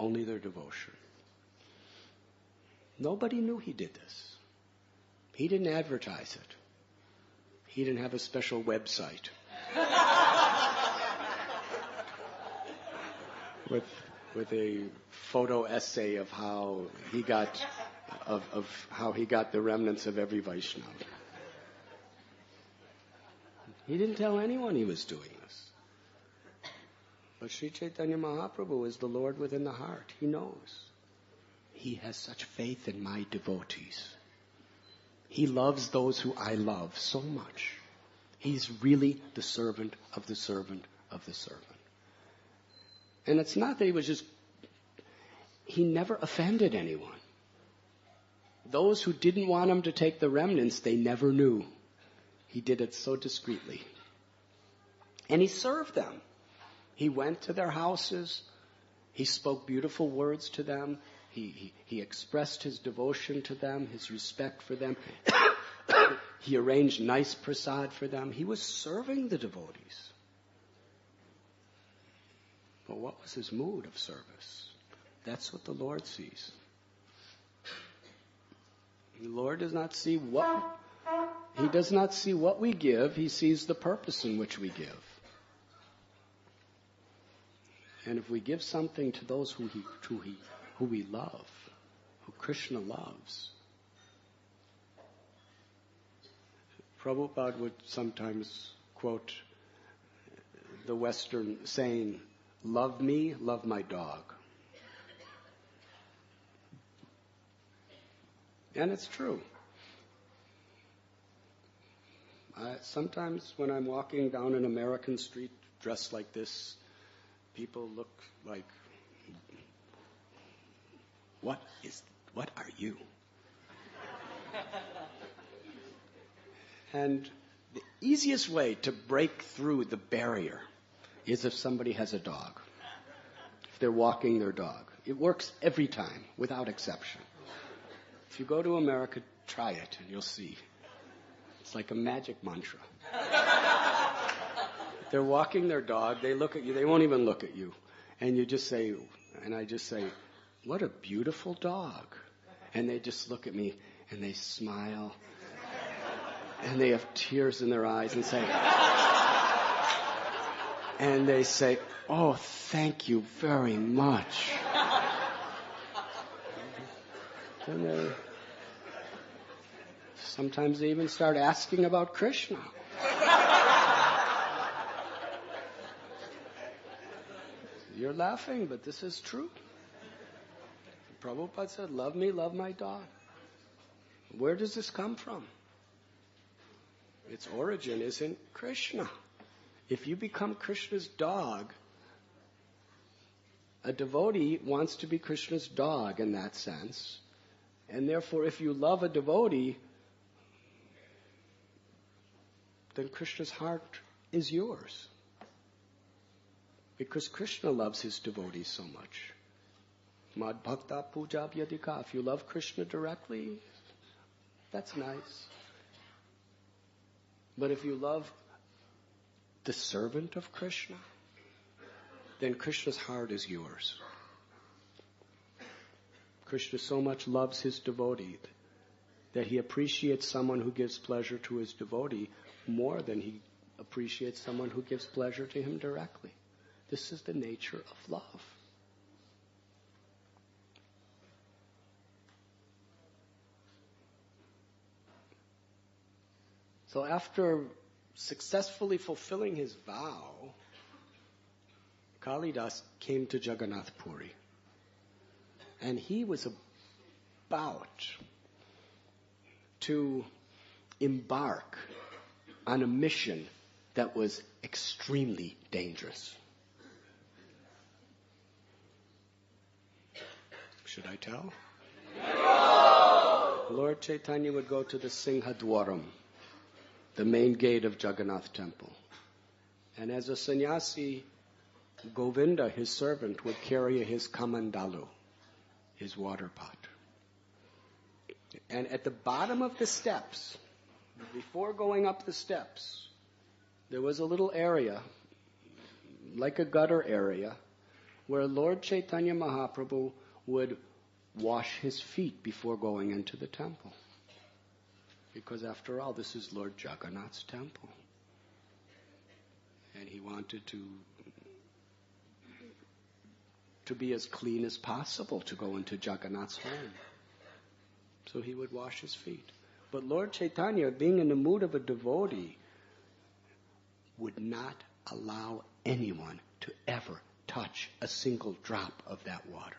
Only their devotion. Nobody knew he did this. He didn't advertise it. He didn't have a special website. with a photo essay of how he got the remnants of every Vaishnava. He didn't tell anyone he was doing this. But Sri Chaitanya Mahaprabhu is the Lord within the heart. He knows. He has such faith in my devotees. He loves those who I love so much. He's really the servant of the servant of the servant. And it's not that he never offended anyone. Those who didn't want him to take the remnants, they never knew. He did it so discreetly. And he served them. He went to their houses. He spoke beautiful words to them. He expressed his devotion to them, his respect for them. He arranged nice prasad for them. He was serving the devotees. But what was his mood of service? That's what the Lord sees. The Lord does not see He does not see what we give. He sees the purpose in which we give. And if we give something to those who we love, who Krishna loves, Prabhupada would sometimes quote the Western saying, "Love me, love my dog." And it's true. Sometimes when I'm walking down an American street dressed like this, people look like, what are you? And the easiest way to break through the barrier is if somebody has a dog. If they're walking their dog. It works every time, without exception. If you go to America, try it and you'll see. It's like a magic mantra. They're walking their dog. They look at you. They won't even look at you. And you just say, and I just say, what a beautiful dog. And they just look at me and they smile. And they have tears in their eyes and say, oh, thank you very much. And sometimes they even start asking about Krishna. You're laughing, but this is true. Prabhupada said, love me, love my dog. Where does this come from? Its origin is in Krishna. If you become Krishna's dog, a devotee wants to be Krishna's dog in that sense. And therefore, if you love a devotee, then Krishna's heart is yours. Because Krishna loves his devotees so much. Mad bhakta puja vyadika. If you love Krishna directly, that's nice. But if you love the servant of Krishna, then Krishna's heart is yours. Krishna so much loves his devotee that he appreciates someone who gives pleasure to his devotee more than he appreciates someone who gives pleasure to him directly. This is the nature of love. So after successfully fulfilling his vow, Kalidas came to Jagannath Puri. And he was about to embark on a mission that was extremely dangerous. Should I tell? No! Lord Chaitanya would go to the Singhadwaram, the main gate of Jagannath temple. And as a sannyasi, Govinda, his servant, would carry his kamandalu, his water pot. And at the bottom of the steps, before going up the steps, there was a little area, like a gutter area, where Lord Chaitanya Mahaprabhu would wash his feet before going into the temple. Because after all, this is Lord Jagannath's temple. And he wanted to be as clean as possible to go into Jagannath's home. So he would wash his feet. But Lord Chaitanya, being in the mood of a devotee, would not allow anyone to ever touch a single drop of that water.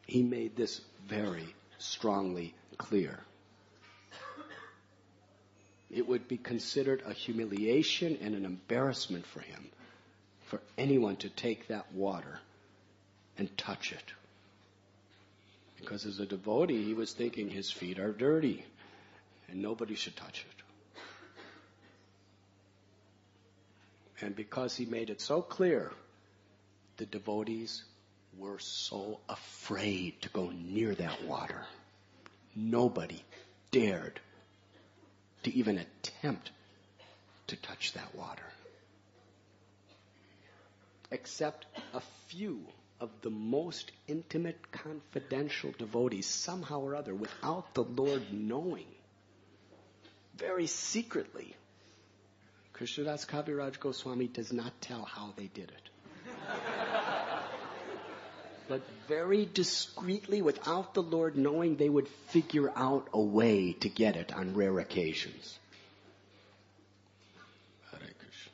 He made this very strongly clear. It would be considered a humiliation and an embarrassment for him, for anyone to take that water and touch it. Because as a devotee, he was thinking his feet are dirty and nobody should touch it. And because he made it so clear, the devotees were so afraid to go near that water. Nobody dared to even attempt to touch that water. Except a few of the most intimate, confidential devotees, somehow or other, without the Lord knowing, very secretly. Krishnadas Kaviraj Goswami does not tell how they did it. But very discreetly, without the Lord knowing, they would figure out a way to get it on rare occasions. Hare Krishna.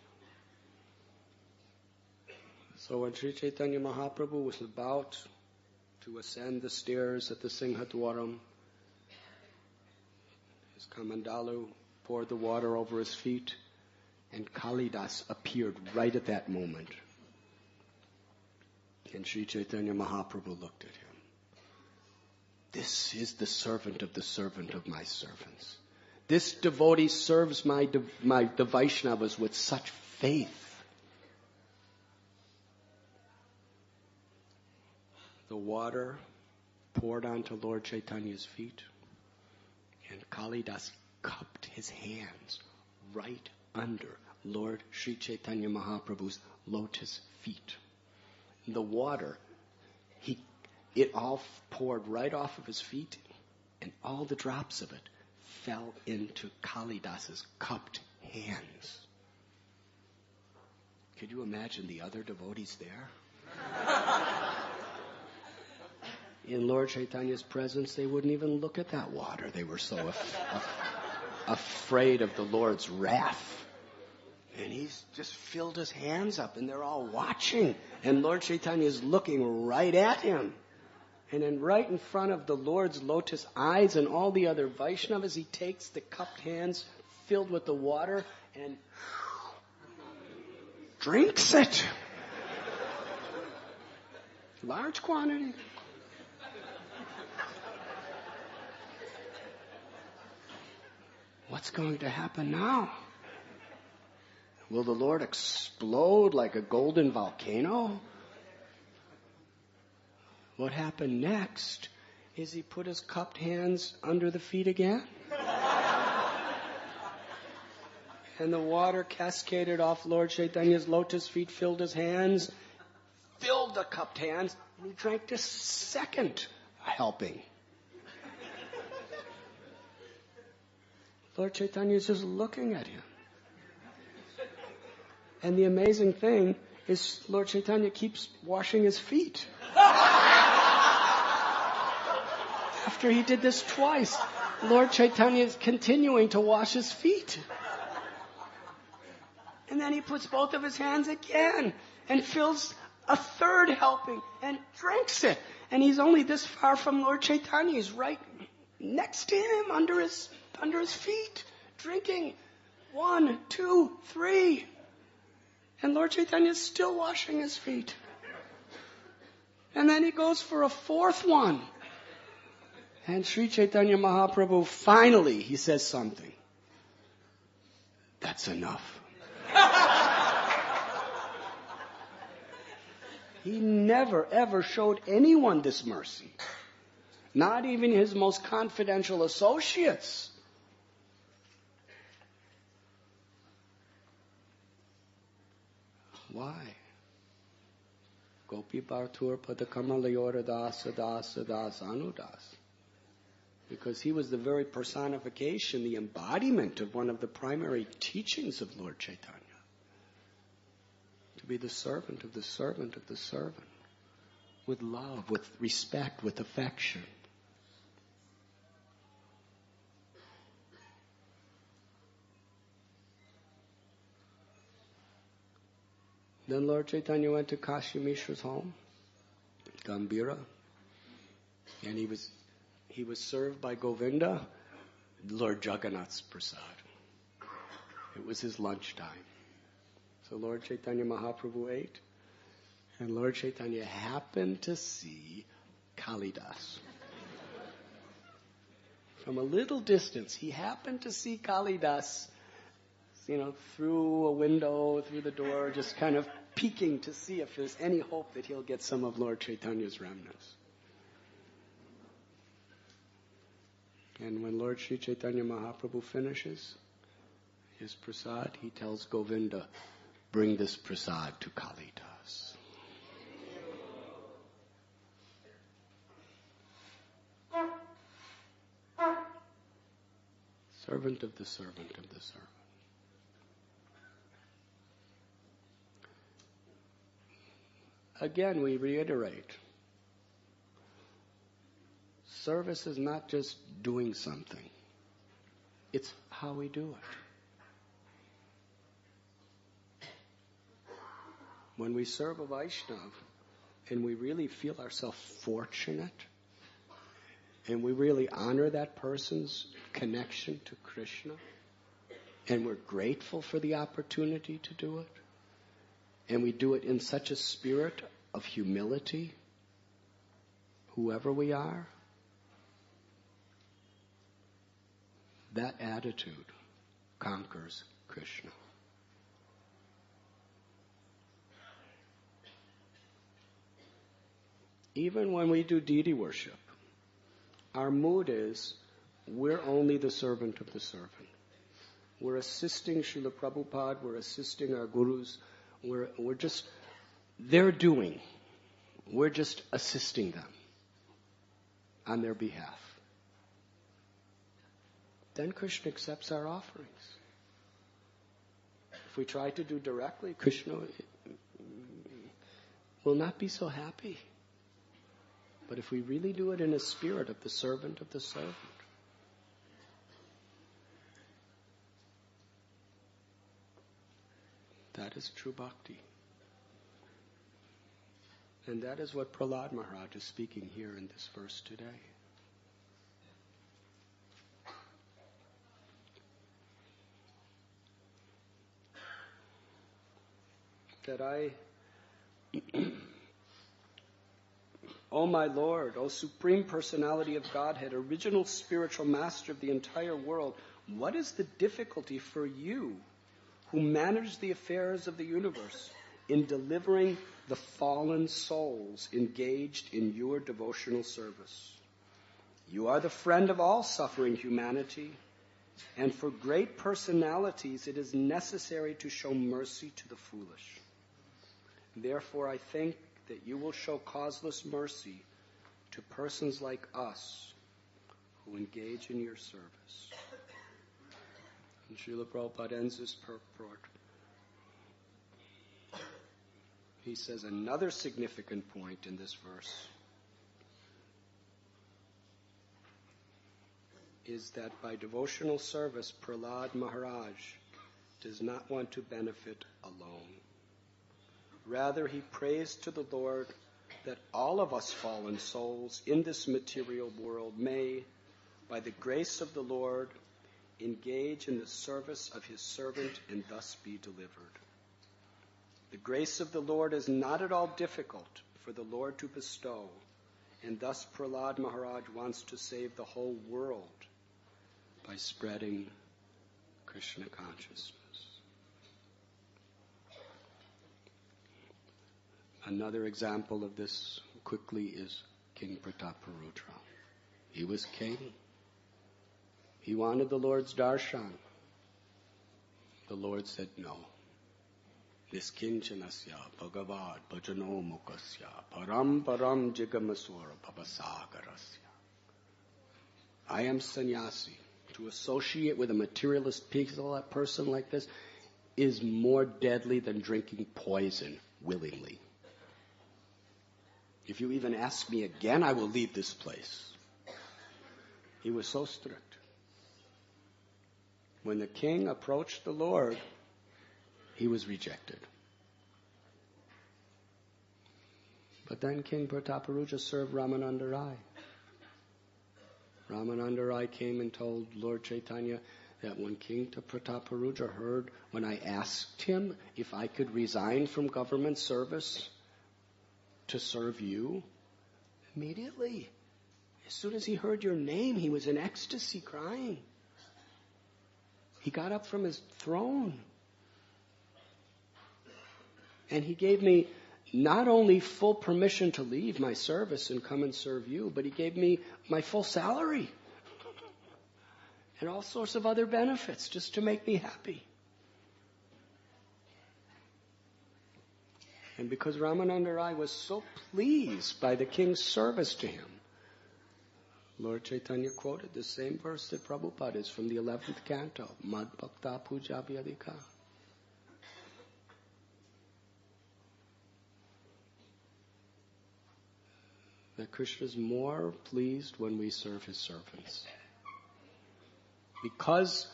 So when Sri Chaitanya Mahaprabhu was about to ascend the stairs at the Singhadwaram, his kamandalu poured the water over his feet, and Kalidas appeared right at that moment. And Sri Chaitanya Mahaprabhu looked at him. This is the servant of my servants. This devotee serves the Vaishnavas with such faith. The water poured onto Lord Chaitanya's feet. And Kalidas cupped his hands right under Lord Sri Chaitanya Mahaprabhu's lotus feet. The water, it all poured right off of his feet, and all the drops of it fell into Kalidas's cupped hands. Could you imagine the other devotees there? In Lord Chaitanya's presence, they wouldn't even look at that water. They were so afraid of the Lord's wrath. And he's just filled his hands up, and they're all watching. And Lord Chaitanya is looking right at him. And then right in front of the Lord's lotus eyes and all the other Vaishnavas, he takes the cupped hands filled with the water and drinks it. Large quantity. What's going to happen now? Will the Lord explode like a golden volcano? What happened next is he put his cupped hands under the feet again. And the water cascaded off Lord Chaitanya's lotus feet, filled his hands, filled the cupped hands, and he drank the second helping. Lord Chaitanya is just looking at him. And the amazing thing is Lord Chaitanya keeps washing his feet. After he did this twice, Lord Chaitanya is continuing to wash his feet. And then he puts both of his hands again and fills a third helping and drinks it. And he's only this far from Lord Chaitanya. He's right next to him under his feet, drinking 1, 2, 3. And Lord Chaitanya is still washing his feet. And then he goes for a fourth one. And Sri Chaitanya Mahaprabhu, finally, he says something. That's enough. He never, ever showed anyone this mercy. Not even his most confidential associates. Why? Gopi Bhartur Padakamalayora Dasa Dasa Das Anudas. Because he was the very personification, the embodiment of one of the primary teachings of Lord Chaitanya. To be the servant of the servant of the servant. With love, with respect, with affection. Then Lord Chaitanya went to Kashi Mishra's home, Gambhira, and he was served by Govinda, Lord Jagannath's prasad. It was his lunchtime. So Lord Chaitanya Mahaprabhu ate, and Lord Chaitanya happened to see Kalidas. From a little distance, he happened to see Kalidas, through a window, through the door, just kind of peeking to see if there's any hope that he'll get some of Lord Chaitanya's remnants. And when Lord Sri Chaitanya Mahaprabhu finishes his prasad, he tells Govinda, bring this prasad to Kalidas. Servant of the servant of the servant. Again, we reiterate, service is not just doing something. It's how we do it. When we serve a Vaishnav and we really feel ourselves fortunate and we really honor that person's connection to Krishna and we're grateful for the opportunity to do it, and we do it in such a spirit of humility, whoever we are, that attitude conquers Krishna. Even when we do deity worship, our mood is we're only the servant of the servant. We're assisting Srila Prabhupada, we're assisting our gurus, we're just, they're doing. We're just assisting them on their behalf. Then Krishna accepts our offerings. If we try to do directly, Krishna will not be so happy. But if we really do it in a spirit of the servant, that is true bhakti. And that is what Prahlad Maharaj is speaking here in this verse today. That O my Lord, O Supreme Personality of Godhead, original spiritual master of the entire world, what is the difficulty for you who manage the affairs of the universe in delivering the fallen souls engaged in your devotional service? You are the friend of all suffering humanity, and for great personalities it is necessary to show mercy to the foolish. Therefore, I think that you will show causeless mercy to persons like us who engage in your service. And Srila Prabhupada ends this purport. He says another significant point in this verse is that by devotional service, Prahlad Maharaj does not want to benefit alone. Rather, he prays to the Lord that all of us fallen souls in this material world may, by the grace of the Lord, engage in the service of his servant and thus be delivered. The grace of the Lord is not at all difficult for the Lord to bestow, and thus Prahlad Maharaj wants to save the whole world by spreading Krishna consciousness. Another example of this quickly is King Prataparudra. He was king. He wanted the Lord's darshan. The Lord said no. Niskinchanasya bhagavad bhajano mukasya param param jigamasura bhavasagarasya. I am sannyasi. To associate with a materialist person like this is more deadly than drinking poison willingly. If you even ask me again, I will leave this place. He was so strict. When the king approached the Lord, he was rejected. But then King Prataparudra served Ramananda Rai. Ramananda Rai came and told Lord Chaitanya that when King Prataparudra heard, when I asked him if I could resign from government service to serve you, immediately, as soon as he heard your name, he was in ecstasy crying. He got up from his throne. And he gave me not only full permission to leave my service and come and serve you, but he gave me my full salary and all sorts of other benefits just to make me happy. And because Ramananda Rai was so pleased by the king's service to him, Lord Chaitanya quoted the same verse that Prabhupada is from the 11th canto, Mad Bhakta Puja Vyadika. That Krishna is more pleased when we serve his servants. Because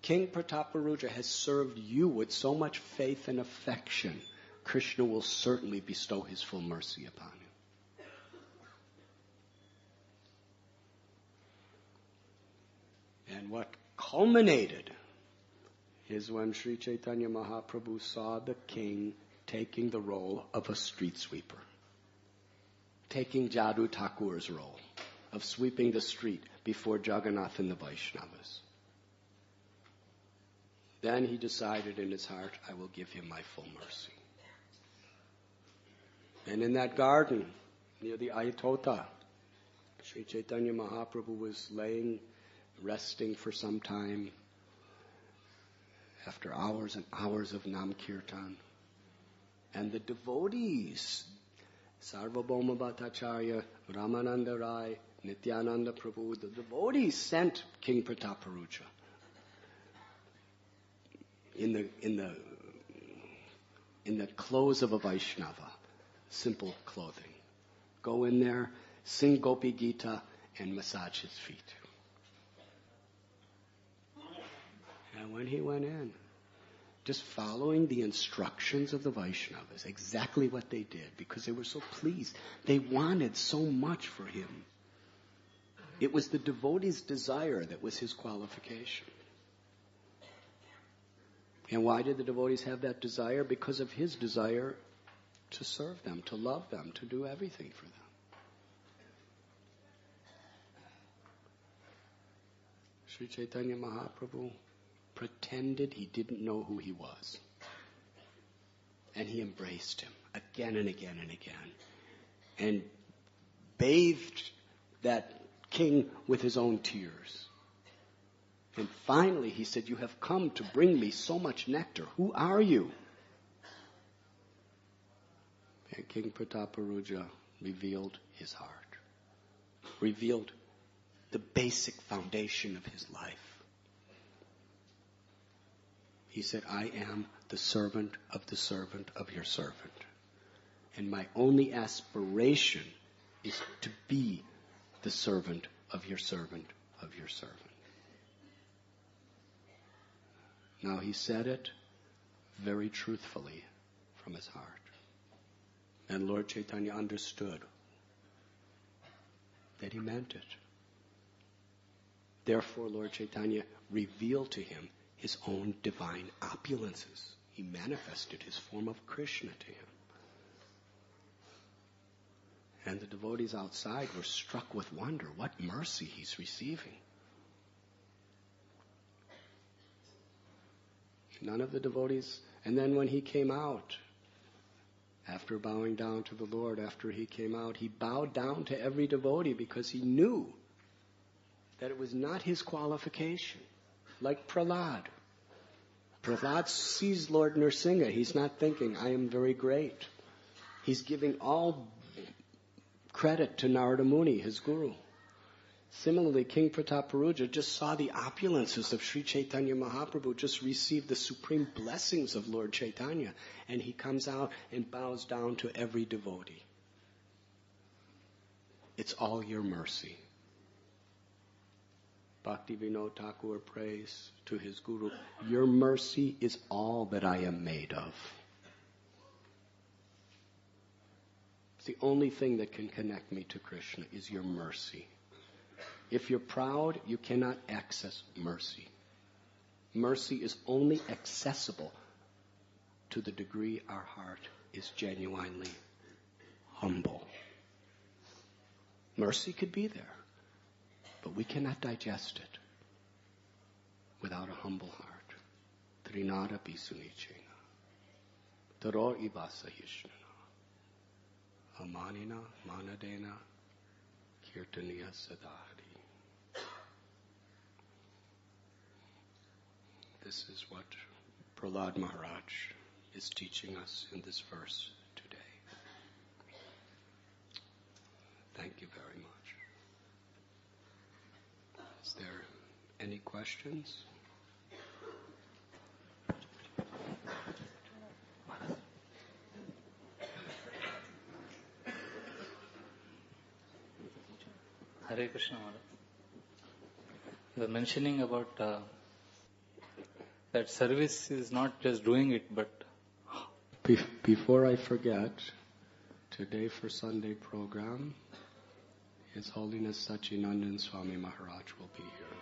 King Prataparudra has served you with so much faith and affection, Krishna will certainly bestow his full mercy upon him. And what culminated is when Sri Chaitanya Mahaprabhu saw the king taking the role of a street sweeper. Taking Jadu Thakur's role of sweeping the street before Jagannath and the Vaishnavas. Then he decided in his heart, I will give him my full mercy. And in that garden, near the Ayatota, Sri Chaitanya Mahaprabhu was resting for some time after hours and hours of Nam Kirtan. And the devotees, Sarvabhauma Bhattacharya, Ramananda Rai, Nityananda Prabhu, the devotees sent King Prataparuja in the clothes of a Vaishnava, simple clothing. Go in there, sing Gopi Gita, and massage his feet. And when he went in, just following the instructions of the Vaishnavas, exactly what they did, because they were so pleased. They wanted so much for him. It was the devotee's desire that was his qualification. And why did the devotees have that desire? Because of his desire to serve them, to love them, to do everything for them. Sri Chaitanya Mahaprabhu pretended he didn't know who he was. And he embraced him again and again and again. And bathed that king with his own tears. And finally he said, "You have come to bring me so much nectar. Who are you?" And King Prataparuja revealed his heart. Revealed the basic foundation of his life. He said, "I am the servant of your servant. And my only aspiration is to be the servant of your servant of your servant." Now he said it very truthfully from his heart. And Lord Chaitanya understood that he meant it. Therefore, Lord Chaitanya revealed to him his own divine opulences. He manifested his form of Krishna to him. And the devotees outside were struck with wonder. What mercy he's receiving. None of the devotees. And then when he came out, after bowing down to the Lord, after he came out, he bowed down to every devotee because he knew that it was not his qualification. Like Prahlad. Prahlad sees Lord Nrsimha. He's not thinking, "I am very great." He's giving all credit to Narada Muni, his guru. Similarly, King Prataparuja just saw the opulences of Sri Chaitanya Mahaprabhu, just received the supreme blessings of Lord Chaitanya, and he comes out and bows down to every devotee. It's all your mercy. Bhakti Vinod Thakur prays to his guru, "Your mercy is all that I am made of." It's the only thing that can connect me to Krishna is your mercy. If you're proud, you cannot access mercy. Mercy is only accessible to the degree our heart is genuinely humble. Mercy could be there, but we cannot digest it without a humble heart. Trinada pisunichena. Taro ibasa yishnana. Amanina manadena kirtaniya sadari. This is what Prahlad Maharaj is teaching us in this verse today. Thank you very much. Is there any questions? Hare Krishna Maharaj. You were mentioning about that service is not just doing it, but... Before I forget, today for Sunday program, His Holiness Sachinandan Swami Maharaj will be here.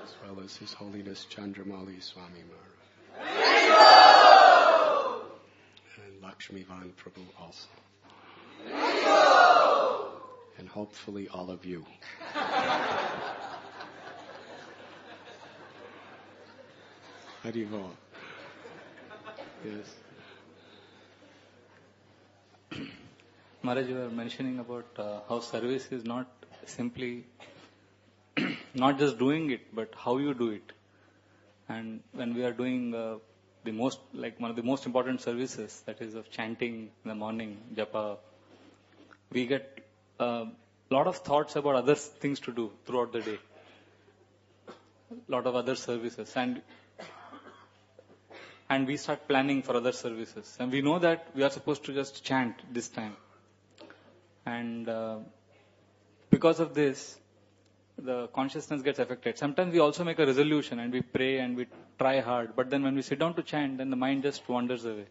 As well as His Holiness Chandramali Swami Maharaj. And Lakshmivan Prabhu also. And hopefully all of you. Haribol. Yes. Maharaj, you were mentioning about how service is not simply not just doing it, but how you do it. And when we are doing one of the most important services, that is of chanting in the morning, japa, we get a lot of thoughts about other things to do throughout the day. A lot of other services. And we start planning for other services. And we know that we are supposed to just chant this time. And because of this, the consciousness gets affected. Sometimes we also make a resolution and we pray and we try hard. But then when we sit down to chant, then the mind just wanders away.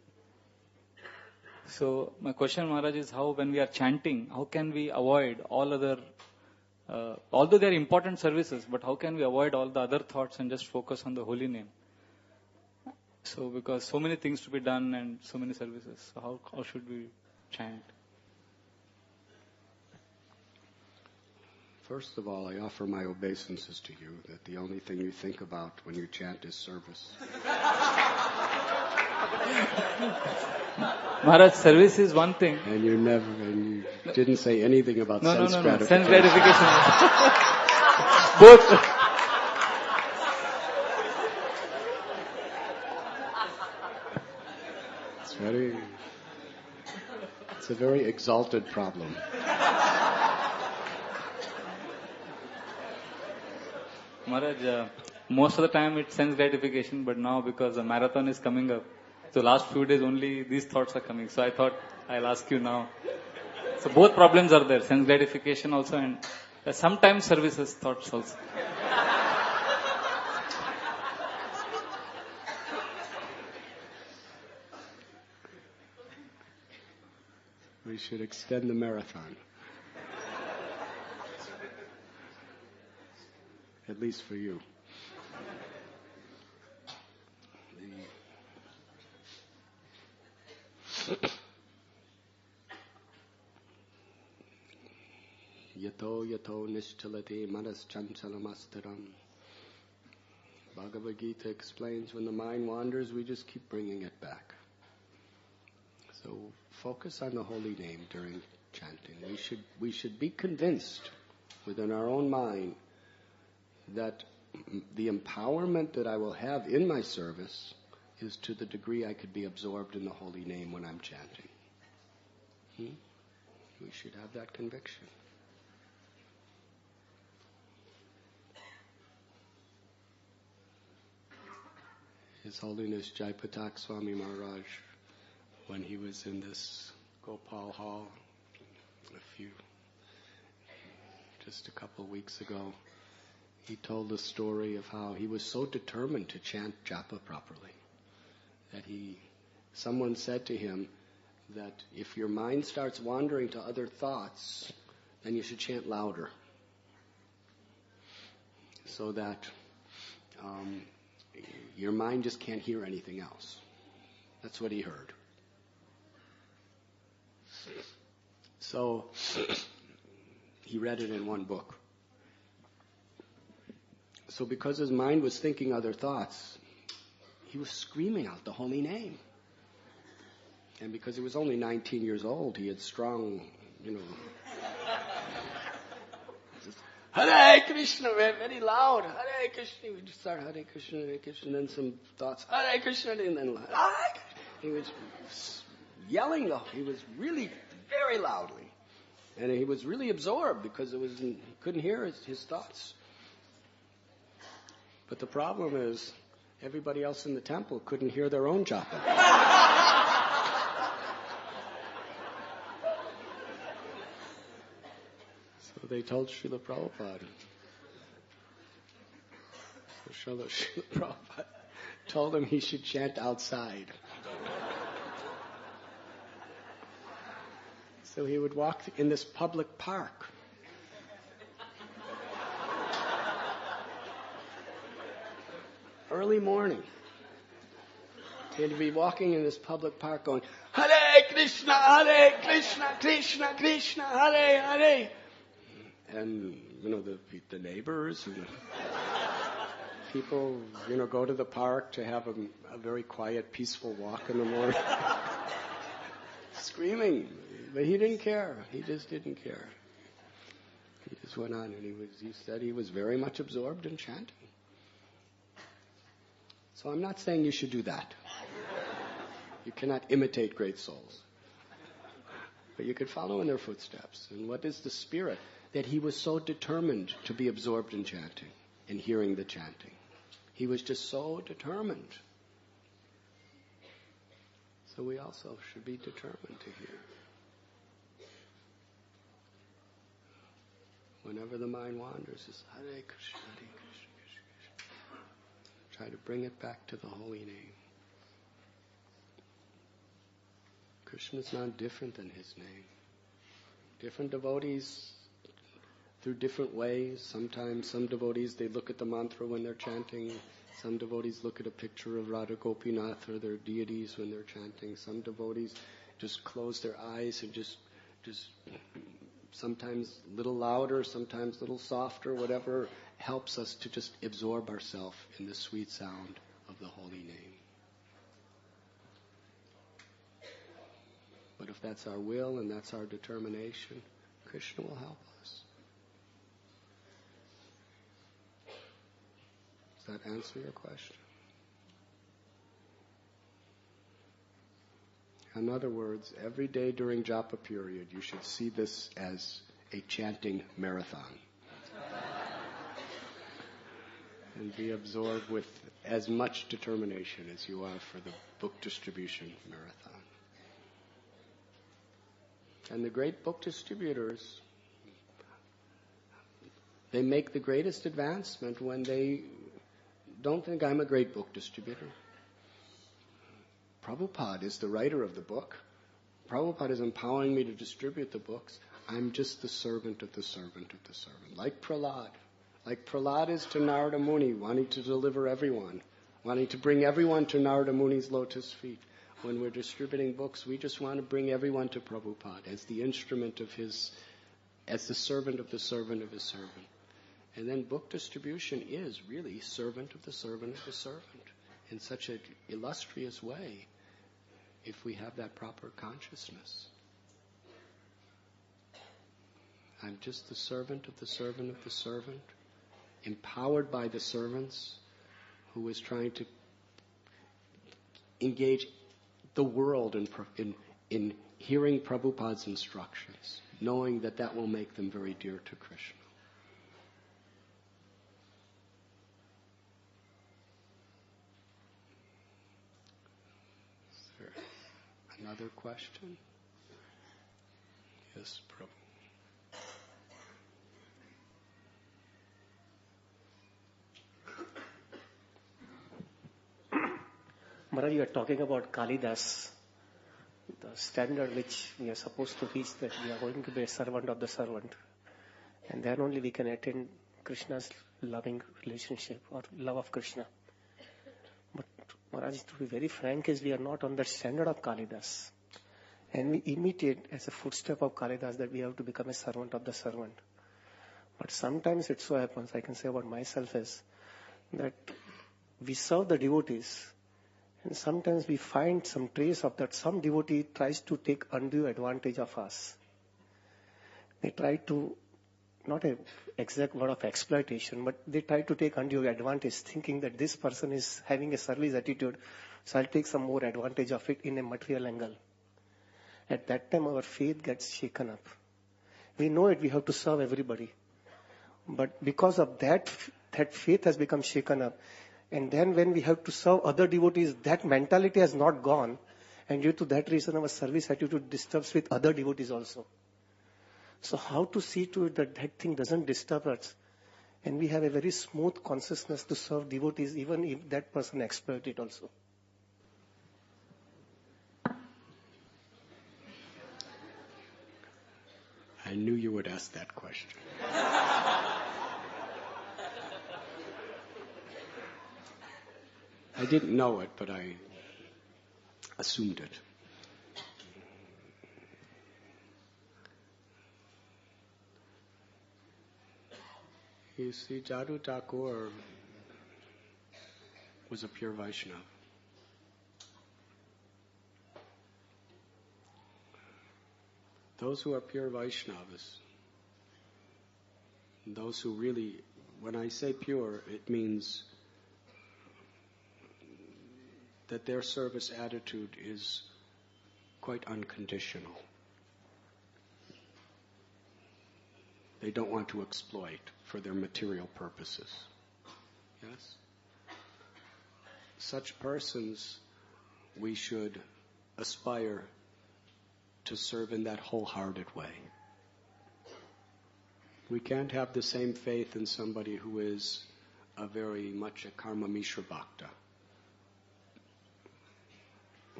So my question, Maharaj, is how when we are chanting, how can we avoid all other, although they are important services, but how can we avoid all the other thoughts and just focus on the holy name? So because so many things to be done and so many services, so how should we chant? First of all, I offer my obeisances to you that the only thing you think about when you chant is service. Maharaj, service is one thing. And you didn't say anything about sense gratification. Sense gratification. Both. It's a very exalted problem. Maharaj, most of the time it's sense gratification, but now because the marathon is coming up, so last few days only these thoughts are coming. So I thought I'll ask you now. So both problems are there, sense gratification also and sometimes services thoughts also. We should extend the marathon. At least for you. Yato nishchalati manas chanchalamastheram. Bhagavad Gita explains when the mind wanders, we just keep bringing it back. So focus on the holy name during chanting. We should be convinced within our own mind that the empowerment that I will have in my service is to the degree I could be absorbed in the holy name when I'm chanting. We should have that conviction. His Holiness Jaipatak Swami Maharaj, when he was in this Gopal Hall just a couple of weeks ago, he told the story of how he was so determined to chant japa properly that someone said to him that if your mind starts wandering to other thoughts, then you should chant louder so that your mind just can't hear anything else. That's what he heard. So he read it in one book. So because his mind was thinking other thoughts, he was screaming out the holy name. And because he was only 19 years old, he had strong, Hare Krishna, very loud. Hare Krishna. We just start Hare Krishna, and then some thoughts. Hare Krishna, and then Hare Krishna. He was yelling though. He was really very loudly. And he was really absorbed because he couldn't hear his thoughts. But the problem is, everybody else in the temple couldn't hear their own japa. So they told Srila Prabhupada. So Srila Prabhupada told him he should chant outside. So he would walk in this public park. Early morning. He'd be walking in this public park going, Hare Krishna, Krishna Krishna, Hare Hare. And, the neighbors and the people, go to the park to have a very quiet, peaceful walk in the morning. Screaming, But he didn't care. He just didn't care. He just went on, and he said he was very much absorbed in chanting. So I'm not saying you should do that. You cannot imitate great souls. But you could follow in their footsteps. And what is the spirit? That he was so determined to be absorbed in chanting and hearing the chanting. He was just so determined. So we also should be determined to hear. Whenever the mind wanders, it's Hare Krishna, Hare Krishna, Krishna Krishna. Try to bring it back to the holy name. Krishna is not different than his name. Different devotees, through different ways. Sometimes some devotees, they look at the mantra when they're chanting. Some devotees look at a picture of Radha Gopinath or their deities when they're chanting. Some devotees just close their eyes and just sometimes a little louder, sometimes a little softer, whatever helps us to just absorb ourselves in the sweet sound of the holy name. But if that's our will and that's our determination, Krishna will help us. Does that answer your question? In other words, every day during japa period, you should see this as a chanting marathon. And be absorbed with as much determination as you are for the book distribution marathon. And the great book distributors, they make the greatest advancement when they don't think I'm a great book distributor. Prabhupada is the writer of the book. Prabhupada is empowering me to distribute the books. I'm just the servant of the servant of the servant. Like Prahlad. Like Prahlad is to Narada Muni, wanting to deliver everyone, wanting to bring everyone to Narada Muni's lotus feet. When we're distributing books, we just want to bring everyone to Prabhupada as the instrument of his, as the servant of the servant of his servant. And then book distribution is really servant of the servant of the servant in such an illustrious way if we have that proper consciousness. I'm just the servant of the servant of the servant, empowered by the servants who is trying to engage the world in hearing Prabhupada's instructions, knowing that that will make them very dear to Krishna. Is there another question? Yes, Prabhu. Maharaj, you are talking about Kalidas, the standard which we are supposed to reach, that we are going to be a servant of the servant. And then only we can attain Krishna's loving relationship or love of Krishna. But Maharaj, to be very frank, is we are not on the standard of Kalidas. And we imitate as a footstep of Kalidas that we have to become a servant of the servant. But sometimes it so happens, I can say about myself, is that we serve the devotees. And sometimes we find some trace of that. Some devotee tries to take undue advantage of us. They try to, not an exact word of exploitation, but they try to take undue advantage, thinking that this person is having a service attitude, so I'll take some more advantage of it in a material angle. At that time, our faith gets shaken up. We know it, we have to serve everybody. But because of that faith has become shaken up. And then when we have to serve other devotees, that mentality has not gone. And due to that reason, our service attitude disturbs with other devotees also. So how to see to it that that thing doesn't disturb us? And we have a very smooth consciousness to serve devotees, even if that person exploits it also. I knew you would ask that question. I didn't know it, but I assumed it. You see, Jadu Thakur was a pure Vaishnava. Those who are pure Vaishnavas, those who really, when I say pure, it means that their service attitude is quite unconditional. They don't want to exploit for their material purposes. Yes? Such persons, we should aspire to serve in that wholehearted way. We can't have the same faith in somebody who is very much a karma mishra bhakta,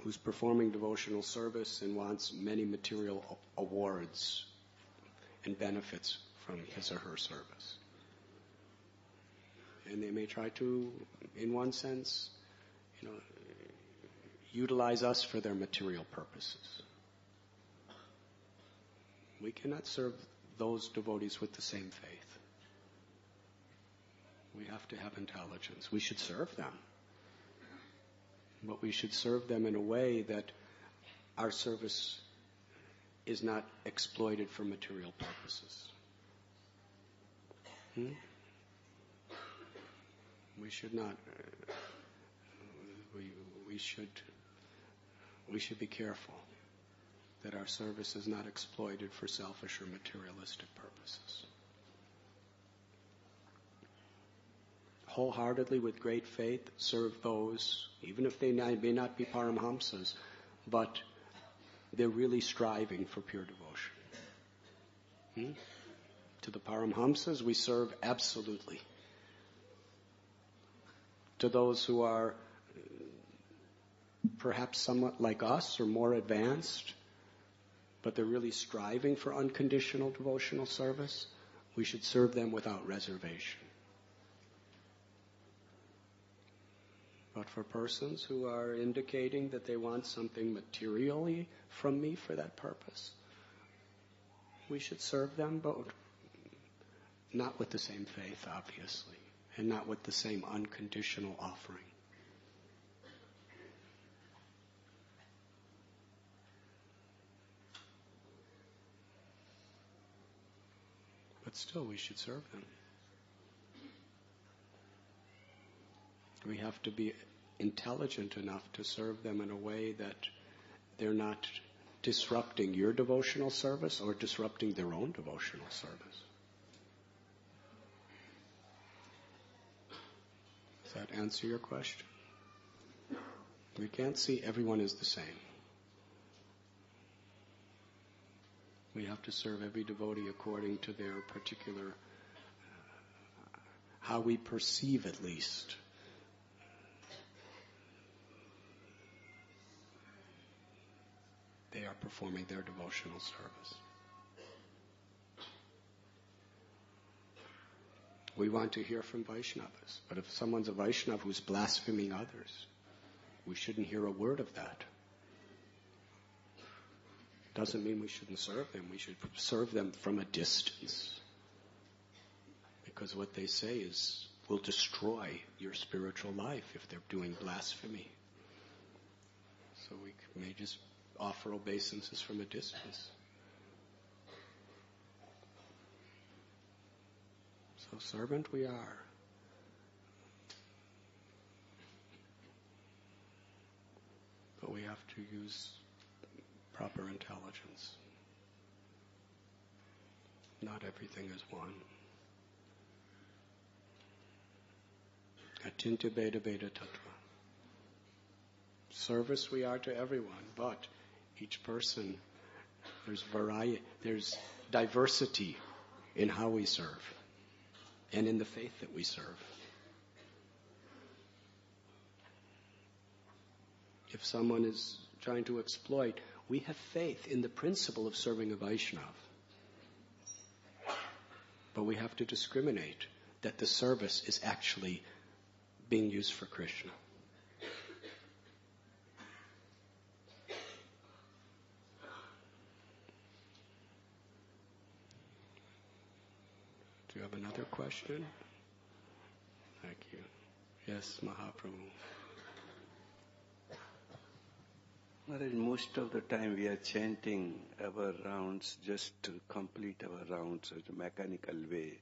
who's performing devotional service and wants many material awards and benefits from his or her service. And they may try to, in one sense, utilize us for their material purposes. We cannot serve those devotees with the same faith. We have to have intelligence. We should serve them. But we should serve them in a way that our service is not exploited for material purposes. We should not. We should be careful that our service is not exploited for selfish or materialistic purposes. Wholeheartedly, with great faith, serve those, even if they may not be Paramhamsas, but they're really striving for pure devotion. To the Paramhamsas, we serve absolutely. To those who are perhaps somewhat like us or more advanced, but they're really striving for unconditional devotional service, we should serve them without reservation. But for persons who are indicating that they want something materially from me for that purpose, we should serve them, but not with the same faith, obviously, and not with the same unconditional offering. But still, we should serve them. We have to be intelligent enough to serve them in a way that they're not disrupting your devotional service or disrupting their own devotional service. Does that answer your question? We can't see everyone as the same. We have to serve every devotee according to their particular, how we perceive at least, they are performing their devotional service. We want to hear from Vaishnavas, but if someone's a Vaishnava who's blaspheming others, we shouldn't hear a word of that. Doesn't mean we shouldn't serve them. We should serve them from a distance. Because what they say will destroy your spiritual life if they're doing blasphemy. So we may just offer obeisances from a distance. So servant we are. But we have to use proper intelligence. Not everything is one. Atintya Beda Beda Tattva. Service we are to everyone, but each person, there's diversity in how we serve and in the faith that we serve. If someone is trying to exploit, we have faith in the principle of serving a Vaishnava. But we have to discriminate that the service is actually being used for Krishna. Do you have another question? Thank you. Yes, Mahaprabhu. Maharaj, most of the time we are chanting our rounds just to complete our rounds in a mechanical way.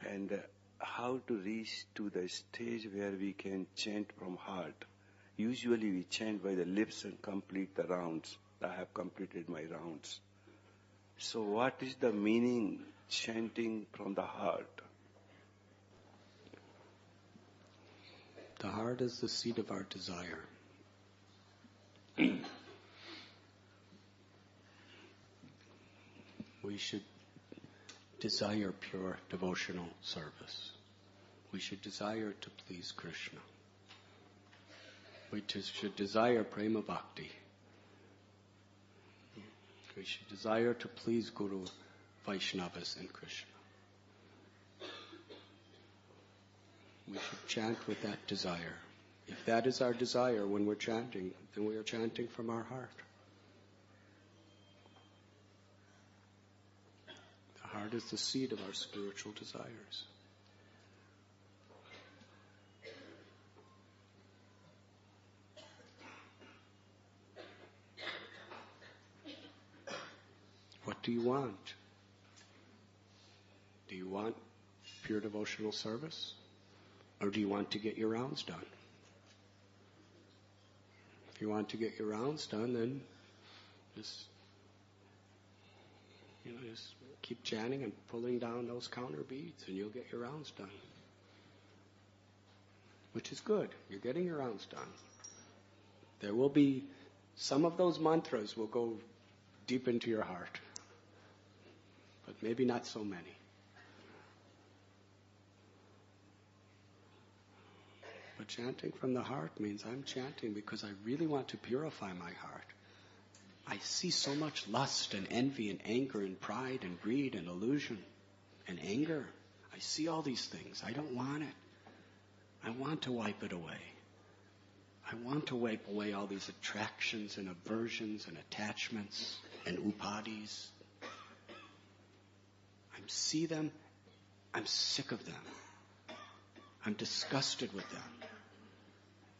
And how to reach to the stage where we can chant from heart? Usually we chant by the lips and complete the rounds. I have completed my rounds. So what is the meaning chanting from the heart? The heart is the seat of our desire. We should desire pure devotional service. We should desire to please Krishna. We should desire prema bhakti. We should desire to please Guru, Vaishnavas, and Krishna. We should chant with that desire. If that is our desire when we're chanting, then we are chanting from our heart. The heart is the seat of our spiritual desires. What do you want? Do you want pure devotional service? Or do you want to get your rounds done? If you want to get your rounds done, then just keep chanting and pulling down those counter beads, and you'll get your rounds done. Which is good. You're getting your rounds done. There will be some of those mantras will go deep into your heart, but maybe not so many. But chanting from the heart means I'm chanting because I really want to purify my heart. I see so much lust and envy and anger and pride and greed and illusion and anger. I see all these things. I don't want it. I want to wipe it away. I want to wipe away all these attractions and aversions and attachments and upadis. I see them. I'm sick of them. I'm disgusted with them.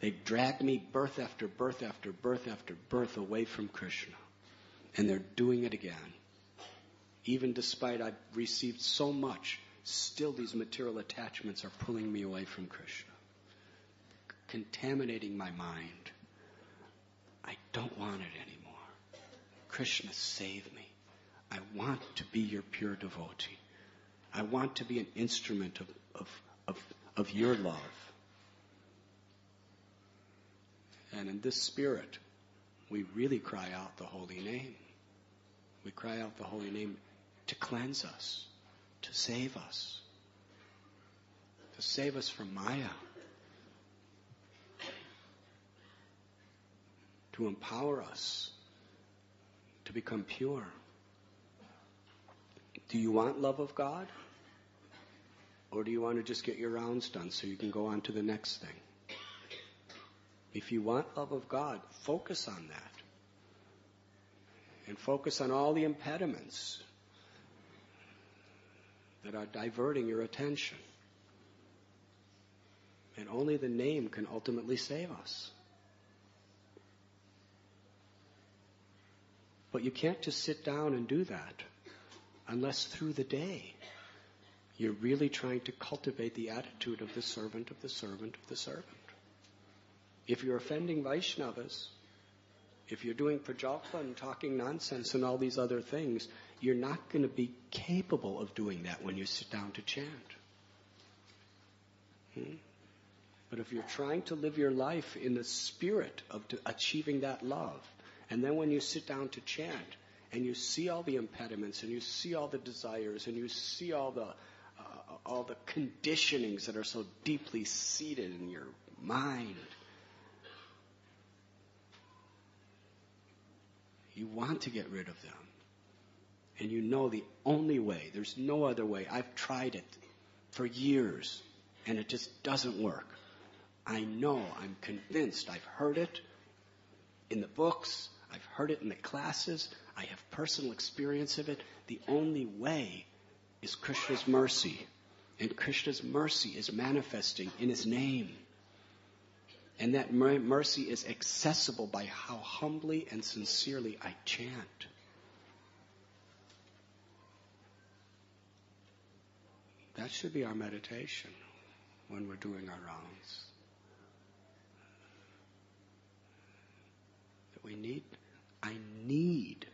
They've dragged me birth after birth after birth after birth away from Krishna. And they're doing it again. Even despite I've received so much, still these material attachments are pulling me away from Krishna. Contaminating my mind. I don't want it anymore. Krishna, save me. I want to be your pure devotee. I want to be an instrument of your love. And in this spirit, we really cry out the holy name. We cry out the holy name to cleanse us, to save us from Maya, to empower us to become pure. Do you want love of God? Or do you want to just get your rounds done so you can go on to the next thing? If you want love of God, focus on that. And focus on all the impediments that are diverting your attention. And only the name can ultimately save us. But you can't just sit down and do that unless through the day you're really trying to cultivate the attitude of the servant of the servant of the servant. If you're offending Vaishnavas, if you're doing prajalpa and talking nonsense and all these other things, you're not going to be capable of doing that when you sit down to chant. But if you're trying to live your life in the spirit of achieving that love, and then when you sit down to chant, and you see all the impediments, and you see all the desires, and you see all the conditionings that are so deeply seated in your mind, you want to get rid of them. And you know the only way, there's no other way. I've tried it for years, and it just doesn't work. I know, I'm convinced, I've heard it in the books, I've heard it in the classes, I have personal experience of it. The only way is Krishna's mercy. And Krishna's mercy is manifesting in His name. And that mercy is accessible by how humbly and sincerely I chant. That should be our meditation when we're doing our rounds. That I need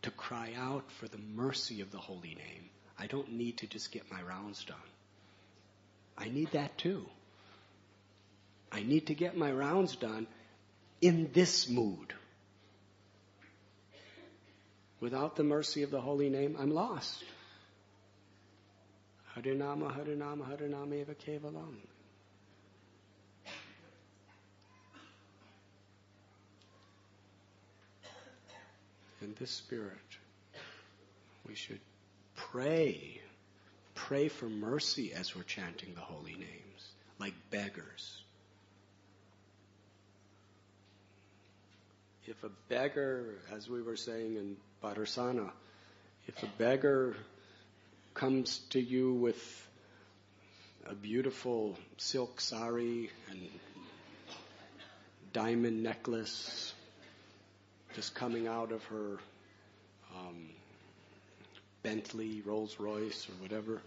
to cry out for the mercy of the holy name. I don't need to just get my rounds done. I need that too. I need to get my rounds done in this mood. Without the mercy of the holy name, I'm lost. Harinama, Harinama, Harinama eva kevalam. In this spirit, we should pray for mercy as we're chanting the holy names, like beggars. If a beggar, as we were saying in Bhadrasana, if a beggar comes to you with a beautiful silk sari and diamond necklace just coming out of her Bentley, Rolls Royce, or whatever,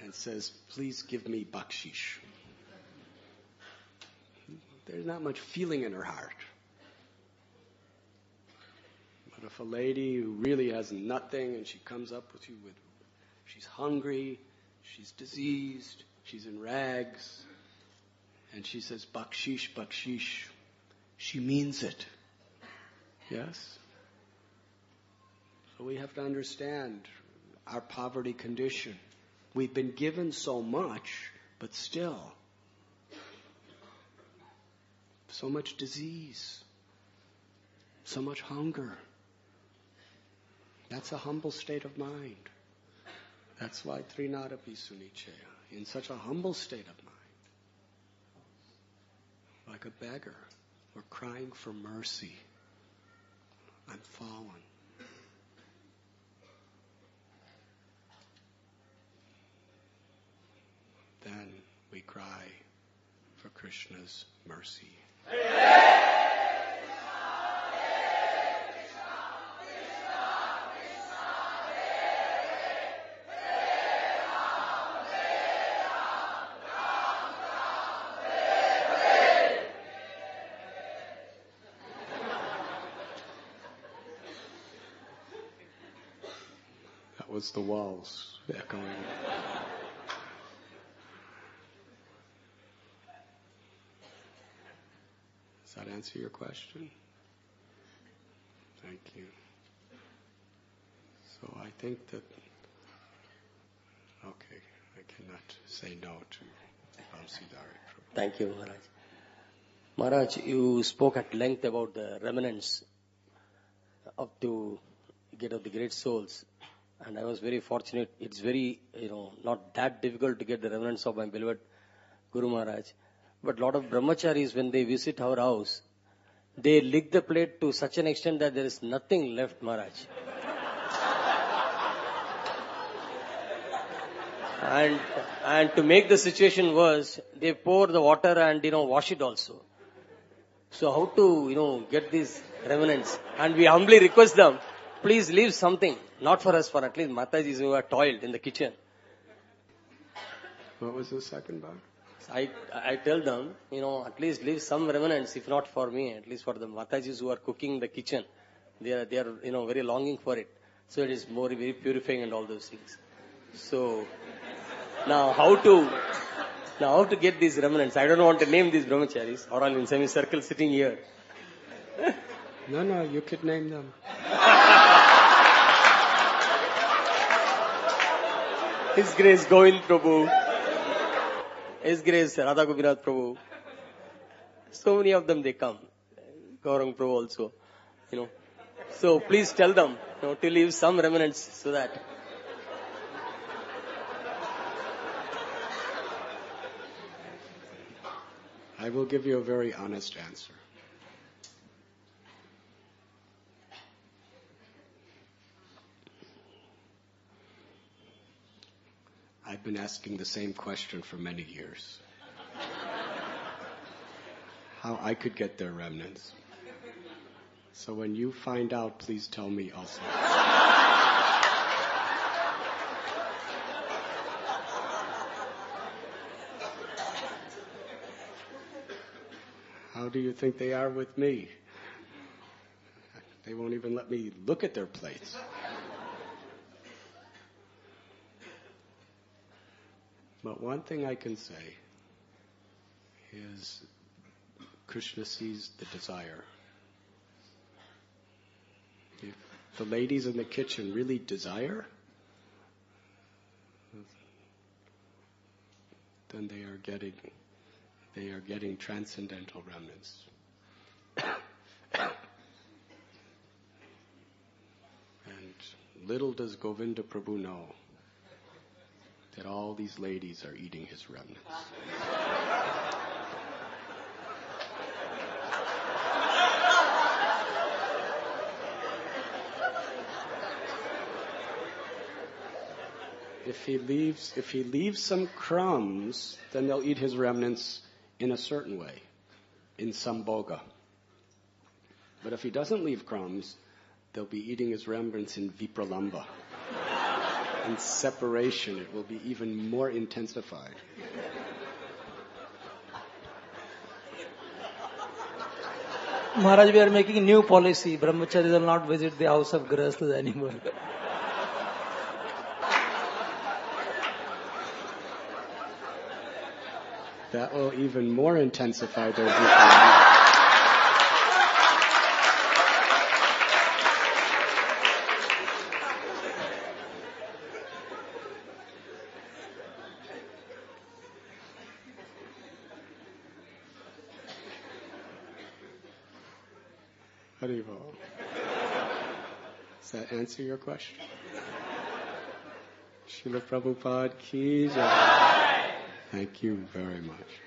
and says, please give me bakshish. There's not much feeling in her heart. But if a lady who really has nothing and she comes up with you she's hungry, she's diseased, she's in rags, and she says, bakshish, bakshish, she means it. Yes? So we have to understand our poverty condition. We've been given so much, but still, so much disease, so much hunger. That's a humble state of mind. That's why Trinadapi Sunichaya, in such a humble state of mind, like a beggar, we're crying for mercy. I'm fallen. Then we cry for Krishna's mercy. That was the walls echoing. Does that answer your question? Thank you. So I think that, okay, I cannot say no to Vamsidhari. Thank you, Maharaj. Maharaj, you spoke at length about the remnants up to get of the great souls. And I was very fortunate. It's very, not that difficult to get the remnants of my beloved Guru Maharaj. But a lot of brahmacharis, when they visit our house, they lick the plate to such an extent that there is nothing left, Maharaj. And to make the situation worse, they pour the water and, wash it also. So how to, get these remnants? And we humbly request them, please leave something, not for us, for at least Matajis who are toiled in the kitchen. What was the second part? I tell them, at least leave some remnants, if not for me, at least for the Matajis who are cooking in the kitchen. They are, very longing for it. So it is very purifying and all those things. So, now how to get these remnants? I don't want to name these brahmacharis, or all in semicircle sitting here. No, you could name them. His Grace Govind Prabhu, His Grace Radha Gopinath Prabhu. So many of them they come. Gaurang Prabhu also, So please tell them, to leave some remnants so that. I will give you a very honest answer. I've been asking the same question for many years. how I could get their remnants. So when you find out, please tell me also. How do you think they are with me? They won't even let me look at their plates. But one thing I can say is Krishna sees the desire. If the ladies in the kitchen really desire, then they are getting transcendental remnants. And little does Govinda Prabhu know that all these ladies are eating his remnants. If he leaves some crumbs, then they'll eat his remnants in a certain way, in sambhoga. But if he doesn't leave crumbs, they'll be eating his remnants in vipralamba. In separation, it will be even more intensified. Maharaj, we are making a new policy. Brahmacharis will not visit the house of Grihasthas anymore. That will even more intensify their vipralamba. Haribo. Does that answer your question? Srila Prabhupada ki jai. Thank you very much.